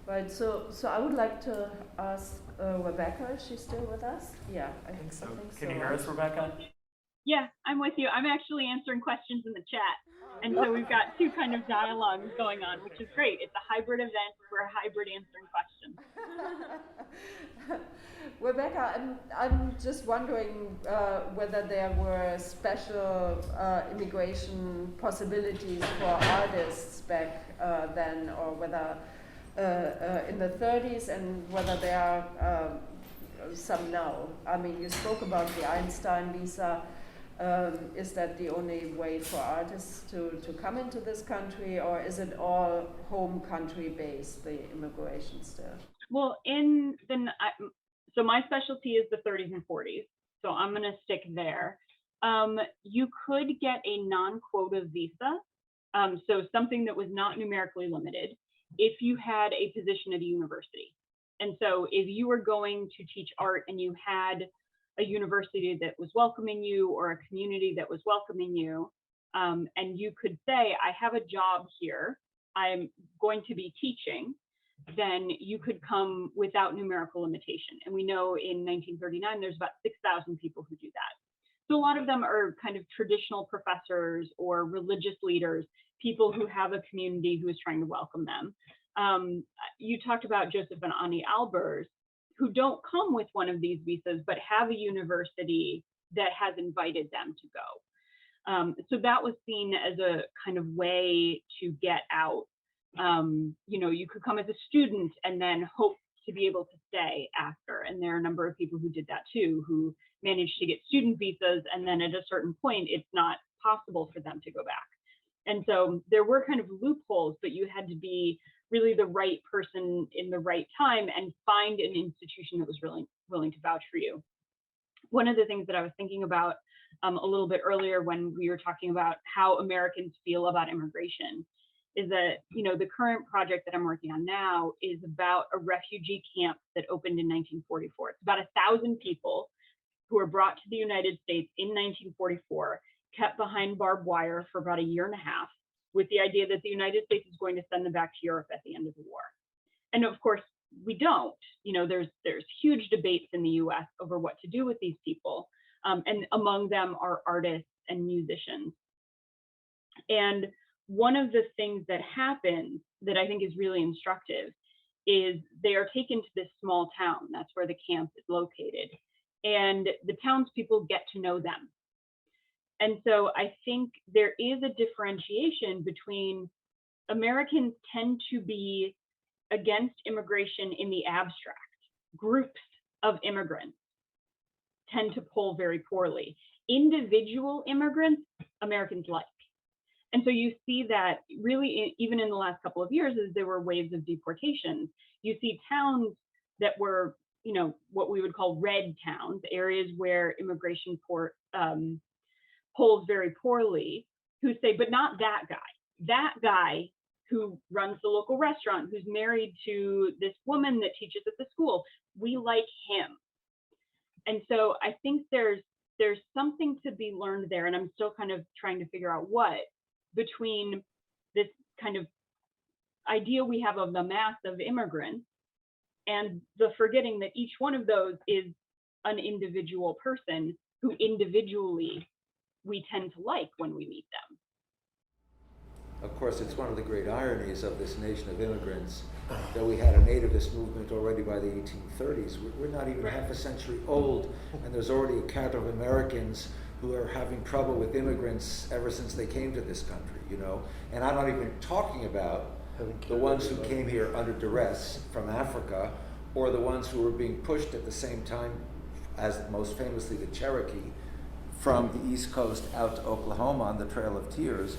Right. So I would like to ask Rebecca, is she still with us? Yeah, I think so. Can you hear us, Rebecca? Yeah, I'm with you. I'm actually answering questions in the chat. And so we've got two kind of dialogues going on, which is great. It's a hybrid event. We're a hybrid answering questions. Rebecca, I'm just wondering whether there were special immigration possibilities for artists back then, or whether in the 30s, and whether there are some now. I mean, you spoke about the Einstein visa. Is that the only way for artists to come into this country, or is it all home country based, the immigration still? Well, so my specialty is the 30s and 40s, so I'm going to stick there. You could get a non-quota visa, so something that was not numerically limited, if you had a position at a university. And so if you were going to teach art and you had a university that was welcoming you, or a community that was welcoming you, and you could say, I have a job here, I'm going to be teaching, then you could come without numerical limitation. And we know in 1939, there's about 6,000 people who do that. So a lot of them are kind of traditional professors or religious leaders, people who have a community who is trying to welcome them. You talked about Joseph and Ani Albers, who don't come with one of these visas, but have a university that has invited them to go. So that was seen as a kind of way to get out. You could come as a student and then hope to be able to stay after. And there are a number of people who did that too, who managed to get student visas, and then at a certain point, it's not possible for them to go back. And so there were kind of loopholes, but you had to be really the right person in the right time and find an institution that was really willing to vouch for you. One of the things that I was thinking about a little bit earlier when we were talking about how Americans feel about immigration is that, you know, the current project that I'm working on now is about a refugee camp that opened in 1944. It's about 1,000 people who were brought to the United States in 1944, kept behind barbed wire for about 1.5 years, with the idea that the United States is going to send them back to Europe at the end of the war. And of course, we don't. You know, there's huge debates in the US over what to do with these people. And among them are artists and musicians. And one of the things that happens that I think is really instructive is they are taken to this small town. That's where the camp is located. And the townspeople get to know them. And so I think there is a differentiation between Americans tend to be against immigration in the abstract. Groups of immigrants tend to poll very poorly. Individual immigrants, Americans like. And so you see that really even in the last couple of years as there were waves of deportations, you see towns that were, you know, what we would call red towns, areas where immigration polls very poorly, who say, but not that guy. That guy who runs the local restaurant, who's married to this woman that teaches at the school, we like him. And so I think there's something to be learned there, and I'm still kind of trying to figure out what, between this kind of idea we have of the mass of immigrants and the forgetting that each one of those is an individual person who individually we tend to like when we meet them. Of course, it's one of the great ironies of this nation of immigrants that we had a nativist movement already by the 1830s. We're not even half a century old, and there's already a cadre of Americans who are having trouble with immigrants ever since they came to this country, you know? And I'm not even talking about the ones who came here under duress from Africa, or the ones who were being pushed at the same time as most famously the Cherokee from the East Coast out to Oklahoma on the Trail of Tears.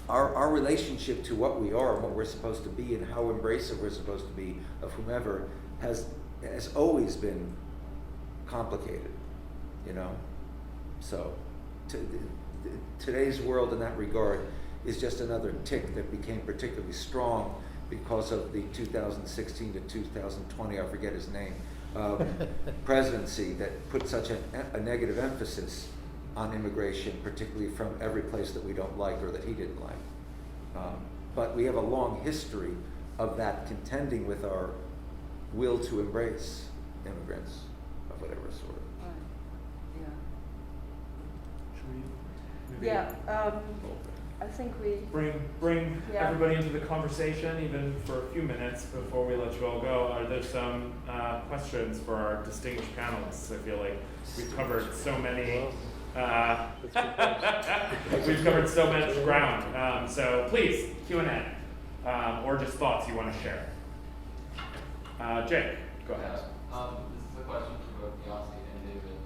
Our relationship to what we are and what we're supposed to be and how embracive we're supposed to be of whomever has always been complicated, you know? So today's world in that regard is just another tick that became particularly strong because of the 2016 to 2020, I forget his name, presidency that put such a negative emphasis on immigration, particularly from every place that we don't like or that he didn't like. But we have a long history of that contending with our will to embrace immigrants of whatever sort. Yeah, I think we bring everybody into the conversation, even for a few minutes before we let you all go. Are there some questions for our distinguished panelists? I feel like we've covered so many. We've covered so much ground. So please, Q&A, or just thoughts you want to share. Jake, go ahead. This is a question for both Yossi and David.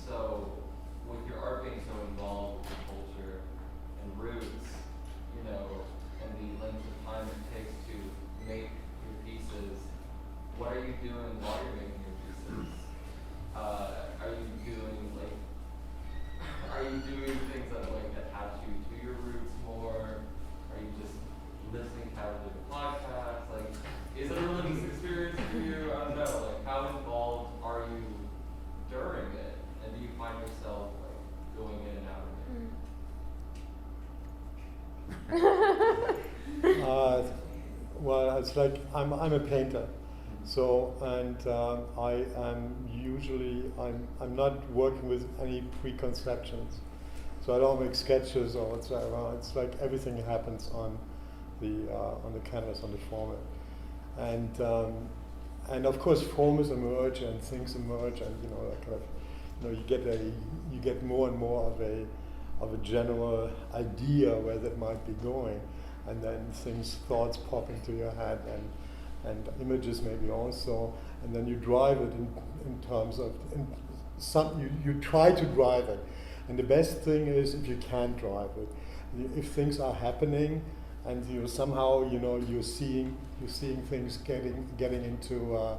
So, with your art being so involved with culture and roots, you know, and the length of time it takes to make your pieces, what are you doing while you're making your pieces? Are you doing things that like attach you to your roots more? Are you just listening casually to podcasts? Like, is it a religious experience for you? I don't know. Like, how involved are you during it? And do you find yourself like going in and out of it? Well, it's like I'm a painter, so I am usually I'm not working with any preconceptions, so I don't make sketches or whatsoever. It's like everything happens on the canvas, on the format, and of course forms emerge and things emerge, and you know, that kind of, you know, you get more and more of a general idea where that might be going, and then thoughts pop into your head, and images maybe also, and then you drive it in terms of, you try to drive it. And the best thing is if you can't drive it. If things are happening and you somehow, you're seeing things getting into,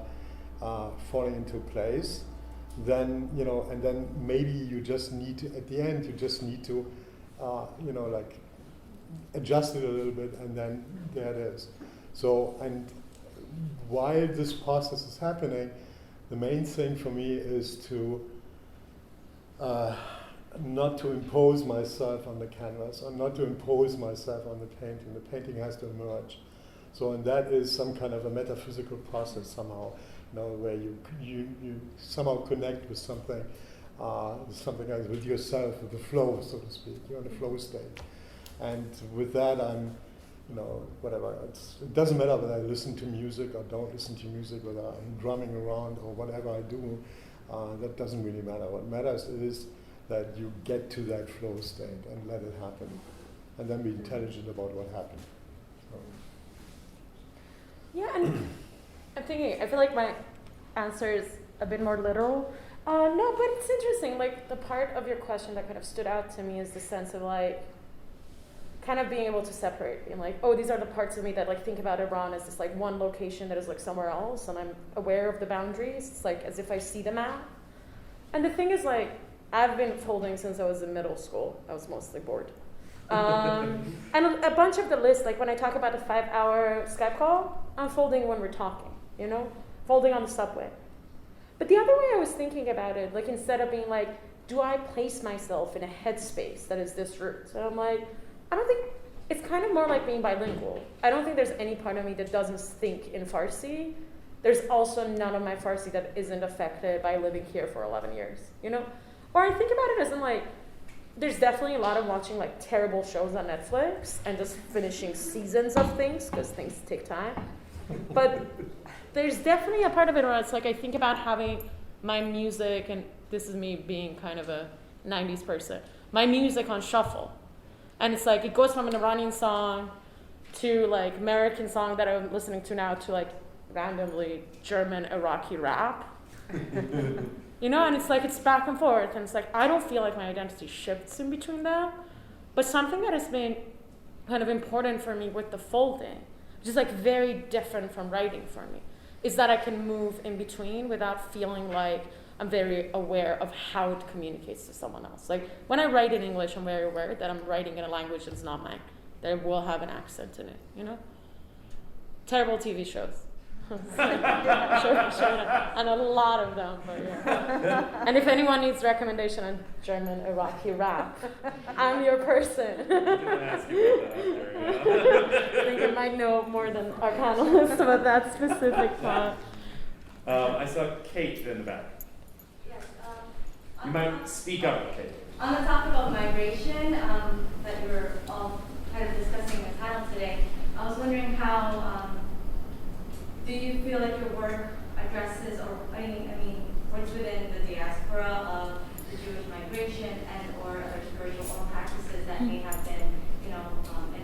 falling into place, then, and then maybe you just need to, at the end, you just need to, like adjust it a little bit, and then there it is. So, and while this process is happening, the main thing for me is to not to impose myself on the canvas, or not to impose myself on the painting. The painting has to emerge. So, and that is some kind of a metaphysical process somehow, where you somehow connect with something else, with yourself, with the flow, so to speak. You're in a flow state. And with that, I'm, whatever. It doesn't matter whether I listen to music or don't listen to music, whether I'm drumming around or whatever I do. That doesn't really matter. What matters is that you get to that flow state and let it happen, and then be intelligent about what happened. So. Yeah, and I'm thinking, I feel like my answer is a bit more literal. No, but it's interesting. Like, the part of your question that kind of stood out to me is the sense of like, kind of being able to separate, being like, oh, these are the parts of me that like think about Iran as this like one location that is like somewhere else, and I'm aware of the boundaries. It's like as if I see the map. And the thing is, like, I've been folding since I was in middle school. I was mostly bored. And a bunch of the list, like when I talk about a 5-hour Skype call, I'm folding when we're talking, folding on the subway. But the other way I was thinking about it, like instead of being like, do I place myself in a headspace that is this route? So I'm like, I don't think, it's kind of more like being bilingual. I don't think there's any part of me that doesn't think in Farsi. There's also none of my Farsi that isn't affected by living here for 11 years, Or I think about it as in like, there's definitely a lot of watching like terrible shows on Netflix and just finishing seasons of things because things take time. But there's definitely a part of it where it's like I think about having my music, and this is me being kind of a 90s person, my music on shuffle. And it's like it goes from an Iranian song to like American song that I'm listening to now to like randomly German Iraqi rap. And it's like it's back and forth, and it's like I don't feel like my identity shifts in between them. But something that has been kind of important for me with the folding, which is like very different from writing for me, is that I can move in between without feeling like I'm very aware of how it communicates to someone else. Like when I write in English, I'm very aware that I'm writing in a language that's not mine, that it will have an accent in it, Terrible TV shows. Sure, and a lot of them, but yeah. And if anyone needs recommendation on German Iraqi rap, I'm your person. Ask you about that I think I might know more than our panelists about that specific part. I saw Kate in the back. Yes. You might speak up, Kate. On the topic of migration that you were all kind of discussing in the panel today, I was wondering how do you feel like your work addresses, or I mean, what's within the diaspora of the Jewish migration and or other spiritual oral practices that may have been, in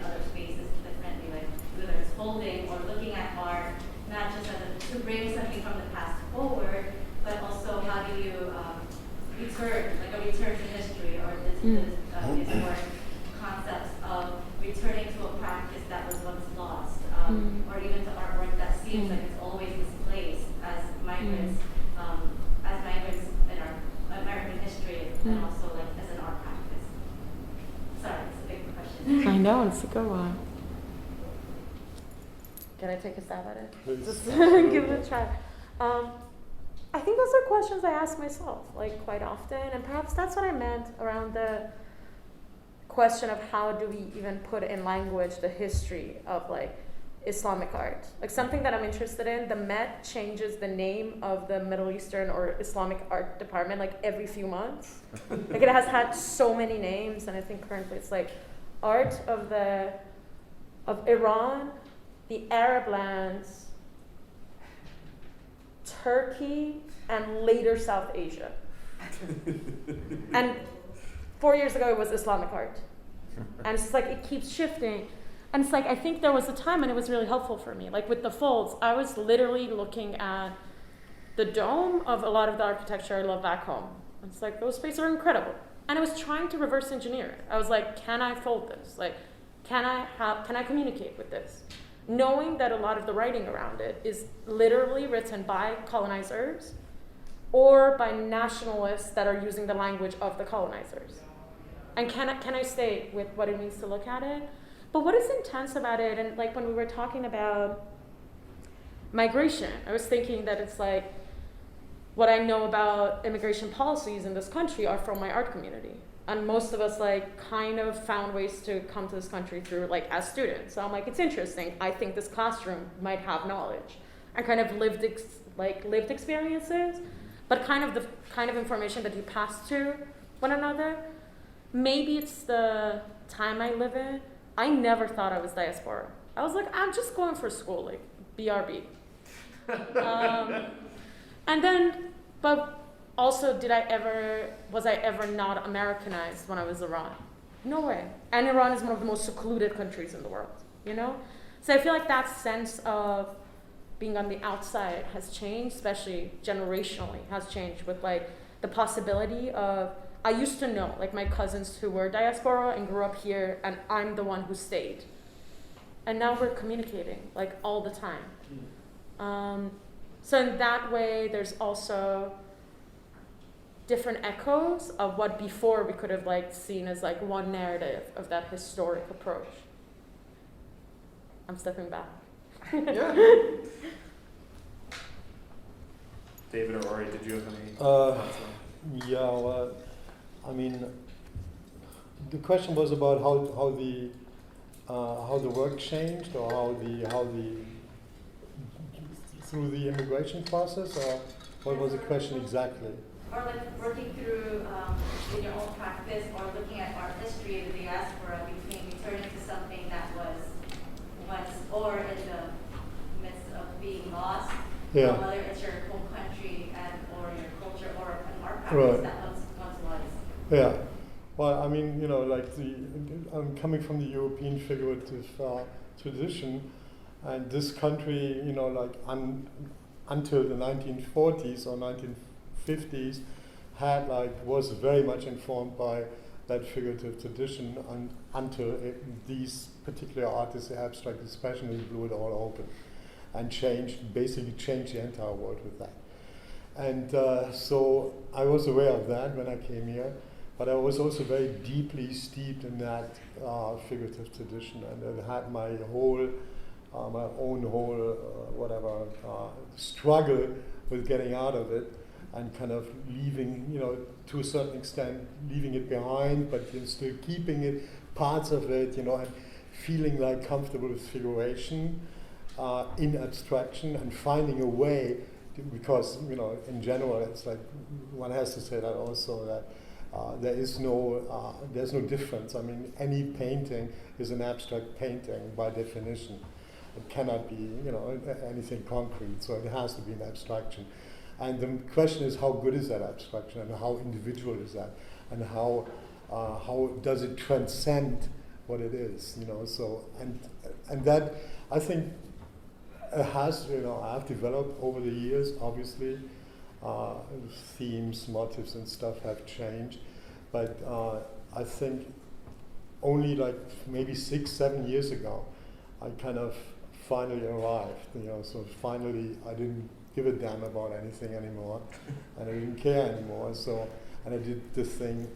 other spaces differently, like whether it's folding or looking at art, not just to bring something from the past forward, but also how do you return to history, or this more concepts of returning to a practice that was once lost, or even to artwork that seems like it's always displaced as migrants in our American history, and also like as an art practice. Sorry, it's a big question. I know, it's a good one. Can I take a stab at it? Please. Just give it a try. I think those are questions I ask myself, like quite often, and perhaps that's what I meant around the question of how do we even put in language the history of like Islamic art. Like something that I'm interested in, the Met changes the name of the Middle Eastern or Islamic art department like every few months. Like it has had so many names, and I think currently it's like art of Iran, the Arab lands, Turkey, and later South Asia. And 4 years ago it was Islamic art. And it's like it keeps shifting. And it's like, I think there was a time, and it was really helpful for me. Like with the folds, I was literally looking at the dome of a lot of the architecture I love back home. It's like, those spaces are incredible. And I was trying to reverse engineer it. I was like, can I fold this? Like, can I communicate with this? Knowing that a lot of the writing around it is literally written by colonizers or by nationalists that are using the language of the colonizers. And can I stay with what it means to look at it? But what is intense about it, and like when we were talking about migration, I was thinking that it's like, what I know about immigration policies in this country are from my art community. And most of us like kind of found ways to come to this country through like as students. So I'm like, it's interesting. I think this classroom might have knowledge and kind of lived experiences, but kind of the kind of information that you pass to one another. Maybe it's the time I live in. I never thought I was diaspora. I was like, I'm just going for school, like BRB. And then, but also, was I ever not Americanized when I was in Iran? No way. And Iran is one of the most secluded countries in the world, you know? So I feel like that sense of being on the outside has changed, especially generationally, has changed with like the possibility of, I used to know, like my cousins who were diaspora and grew up here, and I'm the one who stayed. And now we're communicating, like all the time. So in that way, there's also different echoes of what before we could have like seen as like one narrative of that historic approach. I'm stepping back. Yeah. David or Ori, did you have any thoughts on that? Yeah, well, I mean, the question was about how the work changed, or how the through the immigration process, or what was the question exactly? Or like working through in your own practice, or looking at art history of the diaspora between returning to something that was once or in the midst of being lost, Yeah. whether it's your home country and or your culture or an art practice Right. that once was. Yeah. Well, I mean, you know, like I'm coming from the European figurative tradition, and this country, you know, like until the 1940s or 1950s, was very much informed by that figurative tradition, and until these particular artists, the abstract especially, blew it all open and basically changed the entire world with that. And so I was aware of that when I came here, but I was also very deeply steeped in that figurative tradition, and I had my own whole struggle with getting out of it, and kind of leaving, you know, to a certain extent, leaving it behind, but still keeping it, parts of it, you know, and feeling like comfortable with figuration in abstraction, and finding a way because, you know, in general, it's like one has to say that also, that there's no difference. I mean, any painting is an abstract painting by definition. It cannot be, you know, anything concrete, so it has to be an abstraction. And the question is, how good is that abstraction, and how individual is that, and how does it transcend what it is, you know? So and that, I think, has, you know, I've developed over the years. Obviously, themes, motifs, and stuff have changed, but I think only like maybe 6-7 years ago, I kind of finally arrived, you know. So finally, I didn't give a damn about anything anymore, and I didn't care anymore. So, and I did the thing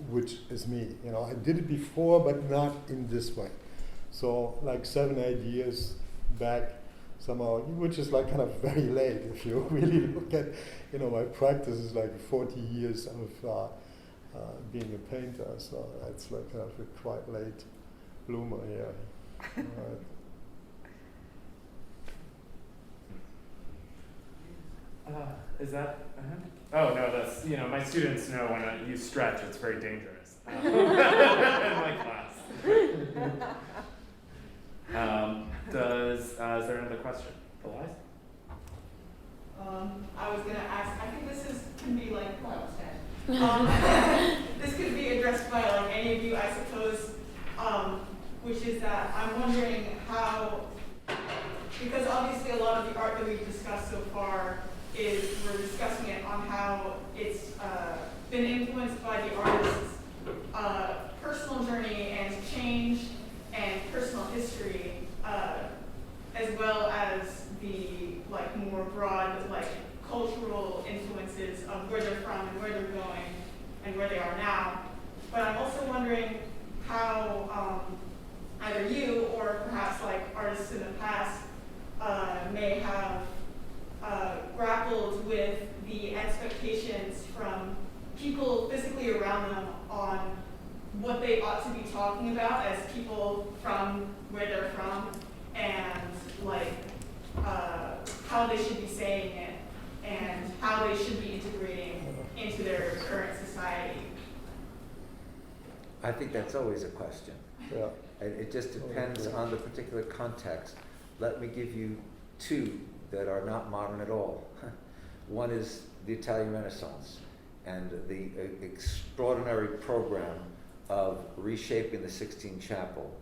which is me, you know. I did it before, but not in this way. So, like 7-8 years back, somehow, which is like kind of very late if you really look at, you know, my practice is like 40 years of being a painter. So that's like kind of a quite late bloomer here. Right. Is that? Oh no, that's, you know, my students know when you stretch, it's very dangerous in my class. Is there another question? Elias? I was going to ask, I think this can be like, this could be addressed by like any of you, I suppose. which is that I'm wondering how, because obviously a lot of the art that we've discussed so far is we're discussing it on how it's been influenced by the artist's personal journey and change and personal history, as well as the like more broad like cultural influences of where they're from and where they're going and where they are now. But I'm also wondering how either you or perhaps like artists in the past may have grappled with the expectations from people physically around them on what they ought to be talking about as people from where they're from, and like how they should be saying it and how they should be integrating into their current society. I think that's always a question. Yeah. It just depends on the particular context. Let me give you two that are not modern at all. One is the Italian Renaissance and the extraordinary program of reshaping the Sixtine Chapel,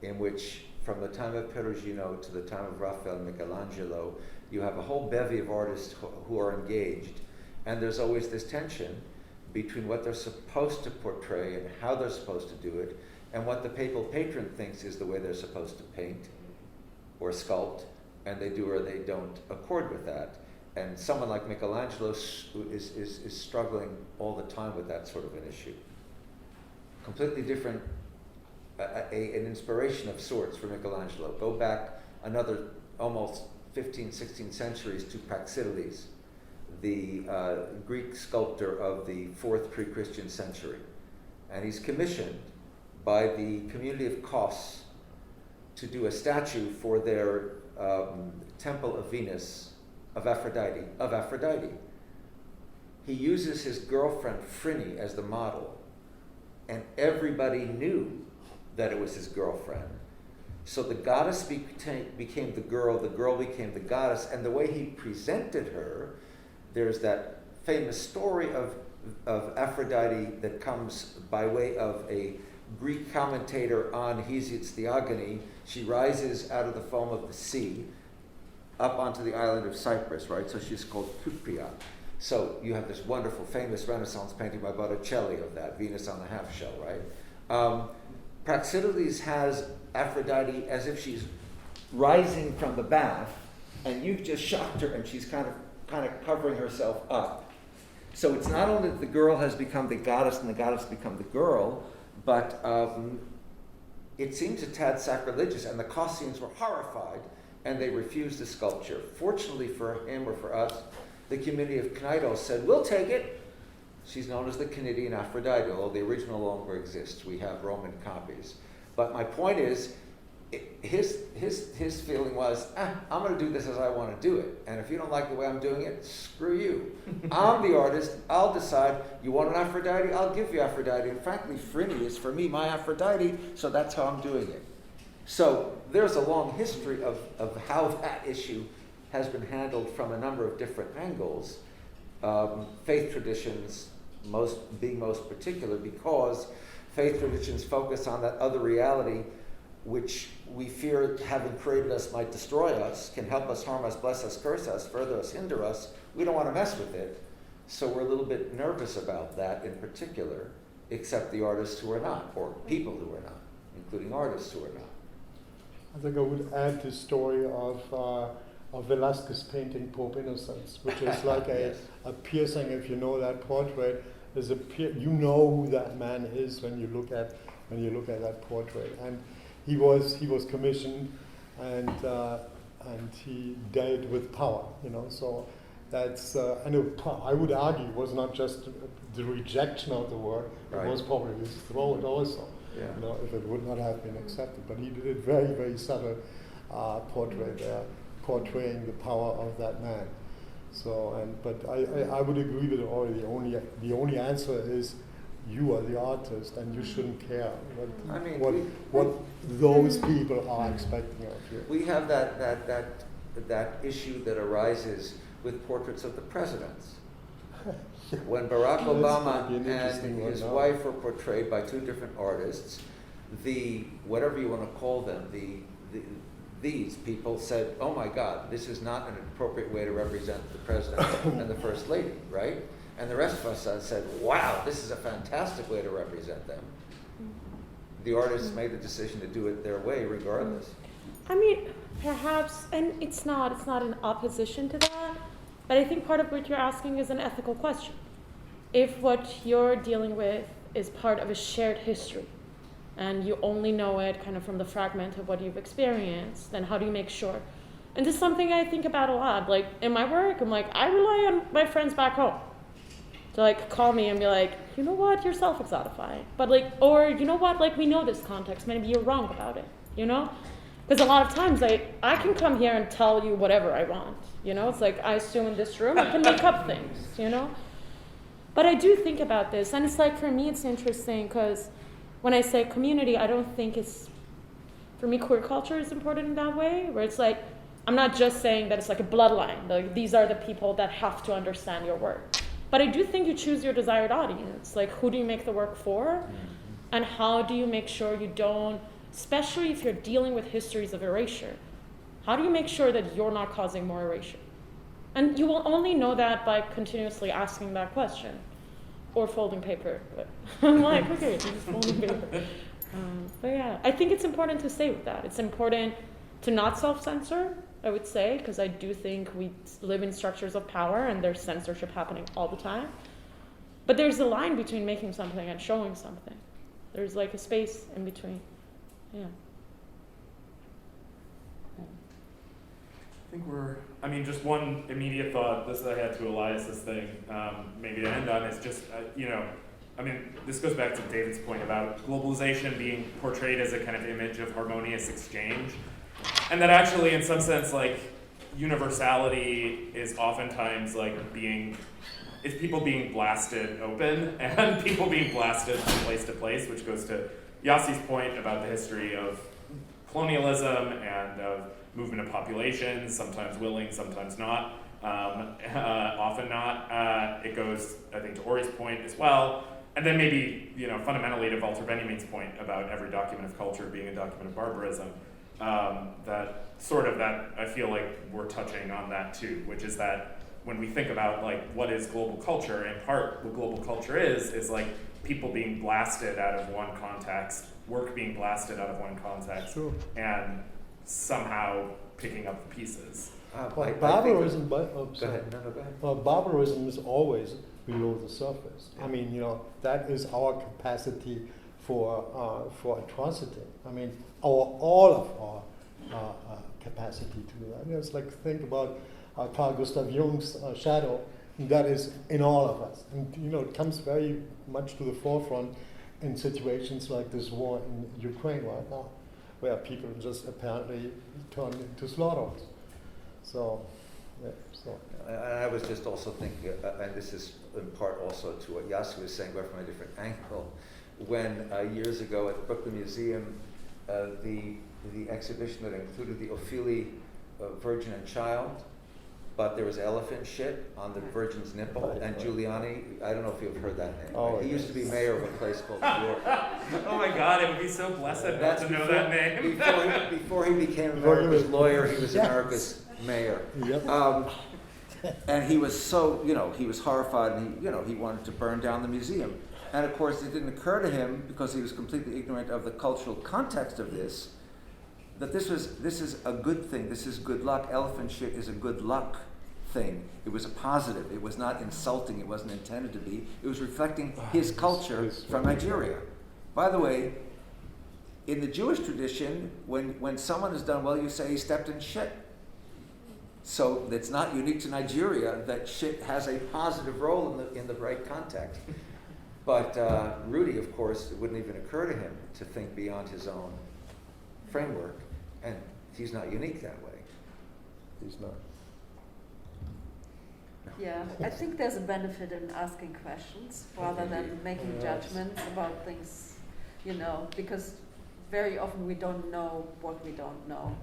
in which from the time of Perugino to the time of Raphael and Michelangelo, you have a whole bevy of artists who are engaged, and there's always this tension between what they're supposed to portray and how they're supposed to do it, and what the papal patron thinks is the way they're supposed to paint or sculpt, and they do or they don't accord with that. And someone like Michelangelo is struggling all the time with that sort of an issue. Completely different, an inspiration of sorts for Michelangelo. Go back another almost 15, 16 centuries to Praxiteles, the Greek sculptor of the 4th pre-Christian century. And he's commissioned by the community of Kos to do a statue for their temple of Venus, of Aphrodite. He uses his girlfriend Phryne as the model, and everybody knew that it was his girlfriend. So the goddess became the girl became the goddess, and the way he presented her, there's that famous story of Aphrodite that comes by way of a Greek commentator on Hesiod's Theogony. She rises out of the foam of the sea up onto the island of Cyprus, right? So she's called Cypria. So you have this wonderful, famous Renaissance painting by Botticelli of that, Venus on the half shell, right? Praxiteles has Aphrodite as if she's rising from the bath, and you've just shocked her, and she's kind of covering herself up. So it's not only that the girl has become the goddess and the goddess become the girl, but it seems a tad sacrilegious, and the Cossians were horrified, and they refused the sculpture. Fortunately for him or for us, the community of Knidos said, "We'll take it." She's known as the Cnidian Aphrodite, although the original no longer exists. We have Roman copies. But my point is, his feeling was, I'm going to do this as I want to do it. And if you don't like the way I'm doing it, screw you. I'm the artist. I'll decide. You want an Aphrodite? I'll give you Aphrodite. And frankly, Phryne is, for me, my Aphrodite, so that's how I'm doing it. So there's a long history of how that issue has been handled from a number of different angles. Faith traditions being most particular, because faith traditions focus on that other reality which we fear, having created us, might destroy us, can help us, harm us, bless us, curse us, further us, hinder us. We don't want to mess with it. So we're a little bit nervous about that in particular, except the artists who are not, or people who are not, including artists who are not. I think I would add the story of Velázquez painting Pope Innocence, which is like yes. a piercing, if you know that portrait, you know who that man is when you look at that portrait. And he was commissioned, and he dealt with power, so that's I would argue it was not just the rejection of the work, right. It was probably his throat also. Yeah. If it would not have been accepted. But he did a very, very subtle portrait there, portraying the power of that man. So, but I would agree with Ori. The only answer is you are the artist, and you shouldn't care what those people are expecting of you. We have that issue that arises with portraits of the presidents. When Barack Obama and his wife were portrayed by two different artists, the whatever you want to call them, these people said, oh my God, this is not an appropriate way to represent the president and the first lady, right? And the rest of us said, wow, this is a fantastic way to represent them. The artists made the decision to do it their way regardless. I mean, perhaps, and it's not in opposition to that, but I think part of what you're asking is an ethical question. If what you're dealing with is part of a shared history, and you only know it kind of from the fragment of what you've experienced, then how do you make sure? And this is something I think about a lot. Like, in my work, I'm like, I rely on my friends back home to like call me and be like, you know what, you're self-exotifying. But like, or you know what, like we know this context, maybe you're wrong about it, you know? Because a lot of times I can come here and tell you whatever I want, you know? It's like, I assume in this room I can make up things, you know? But I do think about this, and it's like, for me, it's interesting because when I say community, I don't think it's, for me, queer culture is important in that way, where it's like, I'm not just saying that it's like a bloodline, like these are the people that have to understand your work. But I do think you choose your desired audience, like who do you make the work for, and how do you make sure you don't, especially if you're dealing with histories of erasure, how do you make sure that you're not causing more erasure? And you will only know that by continuously asking that question. Or folding paper. But I'm like, okay, just folding paper. But yeah, I think it's important to stay with that. It's important to not self-censor, I would say, because I do think we live in structures of power and there's censorship happening all the time. But there's a line between making something and showing something. There's like a space in between. Yeah. I think just one immediate thought, this I had to Elias's thing, maybe to end on, is just, this goes back to David's point about globalization being portrayed as a kind of image of harmonious exchange. And that actually, in some sense, like, universality is oftentimes like it's people being blasted open and people being blasted from place to place, which goes to Yassi's point about the history of colonialism and of movement of populations, sometimes willing, sometimes not, often not. It goes, I think, to Ori's point as well. And then maybe, fundamentally to Walter Benjamin's point about every document of culture being a document of barbarism. That I feel like we're touching on that too, which is that when we think about like what is global culture, in part what global culture is like people being blasted out of one context, work being blasted out of one context, sure, and somehow picking up the pieces. Barbarism, go ahead. Barbarism is always below the surface. Yeah. I mean, that is our capacity for atrocity. I mean, all of our capacity to do that. It's like, think about Carl Gustav Jung's shadow, and that is in all of us. And it comes very much to the forefront in situations like this war in Ukraine right now, where people just apparently turned into slaughterers. So, yeah. So. I was just also thinking, and this is in part also to what Yassi was saying, but from a different angle. When years ago at the Brooklyn Museum, the exhibition that included the Ophelia Virgin and Child, but there was elephant shit on the Virgin's nipple, and Giuliani, I don't know if you've heard that name. Oh, he used to be mayor of a place called New York. Oh my God, it would be so blessed not to know that name. Before he became America's lawyer, he was America's mayor. Yep. And he was so, he was horrified, and he wanted to burn down the museum. And of course, it didn't occur to him, because he was completely ignorant of the cultural context of this, that this is a good thing. This is good luck. Elephant shit is a good luck thing. It was a positive. It was not insulting. It wasn't intended to be. It was reflecting his culture from Nigeria. By the way, in the Jewish tradition, when someone has done well, you say he stepped in shit. So it's not unique to Nigeria that shit has a positive role in the right context. But Rudi, of course, it wouldn't even occur to him to think beyond his own framework, and he's not unique that way. He's not. Yeah, I think there's a benefit in asking questions rather than making judgments about things, because very often we don't know what we don't know.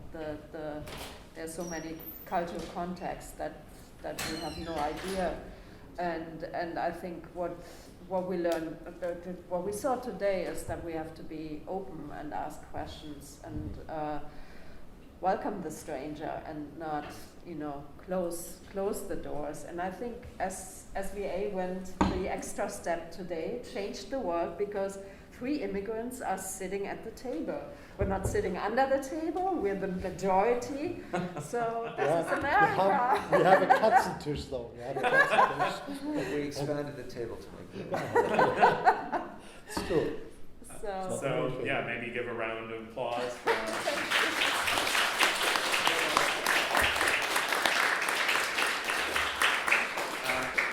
There's so many cultural contexts that we have no idea, and I think what what we learned, what we saw today is that we have to be open and ask questions and welcome the stranger and not, close the doors. And I think as SVA went the extra step today, changed the world, because 3 immigrants are sitting at the table. We're not sitting under the table, we're the majority. So this is America. We have a Katzentisch though. We have a Katzentisch. We expanded the table to make it. It's true. So yeah, maybe give a round of applause for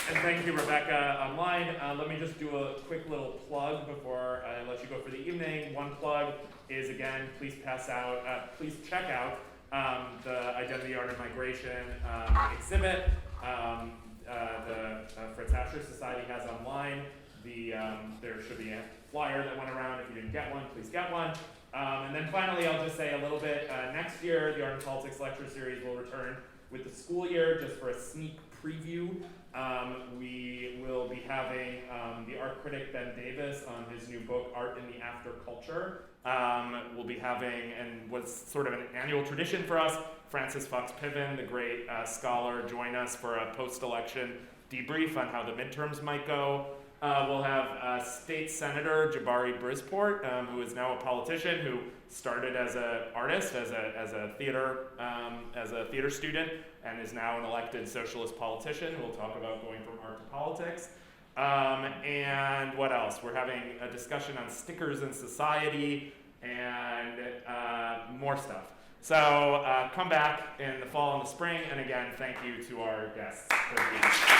and thank you, Rebecca, online. Let me just do a quick little plug before I let you go for the evening. One plug is, again, please check out the Identity, Art, and Migration exhibit the Fritz Ascher Society has online. There should be a flyer that went around. If you didn't get one, please get one. And then finally, I'll just say a little bit, next year, the Art and Politics lecture series will return with the school year. Just for a sneak preview, we will be having the art critic Ben Davis on his new book, Art in the After Culture. We'll be having, and what's sort of an annual tradition for us, Francis Fox Piven, the great scholar, join us for a post-election debrief on how the midterms might go. We'll have State Senator Jabari Brisport, who is now a politician, who started as an artist, as a theater student, and is now an elected socialist politician. We'll talk about going from art to politics. And what else? We're having a discussion on stickers in society and more stuff. So come back in the fall and the spring. And again, thank you to our guests for being here.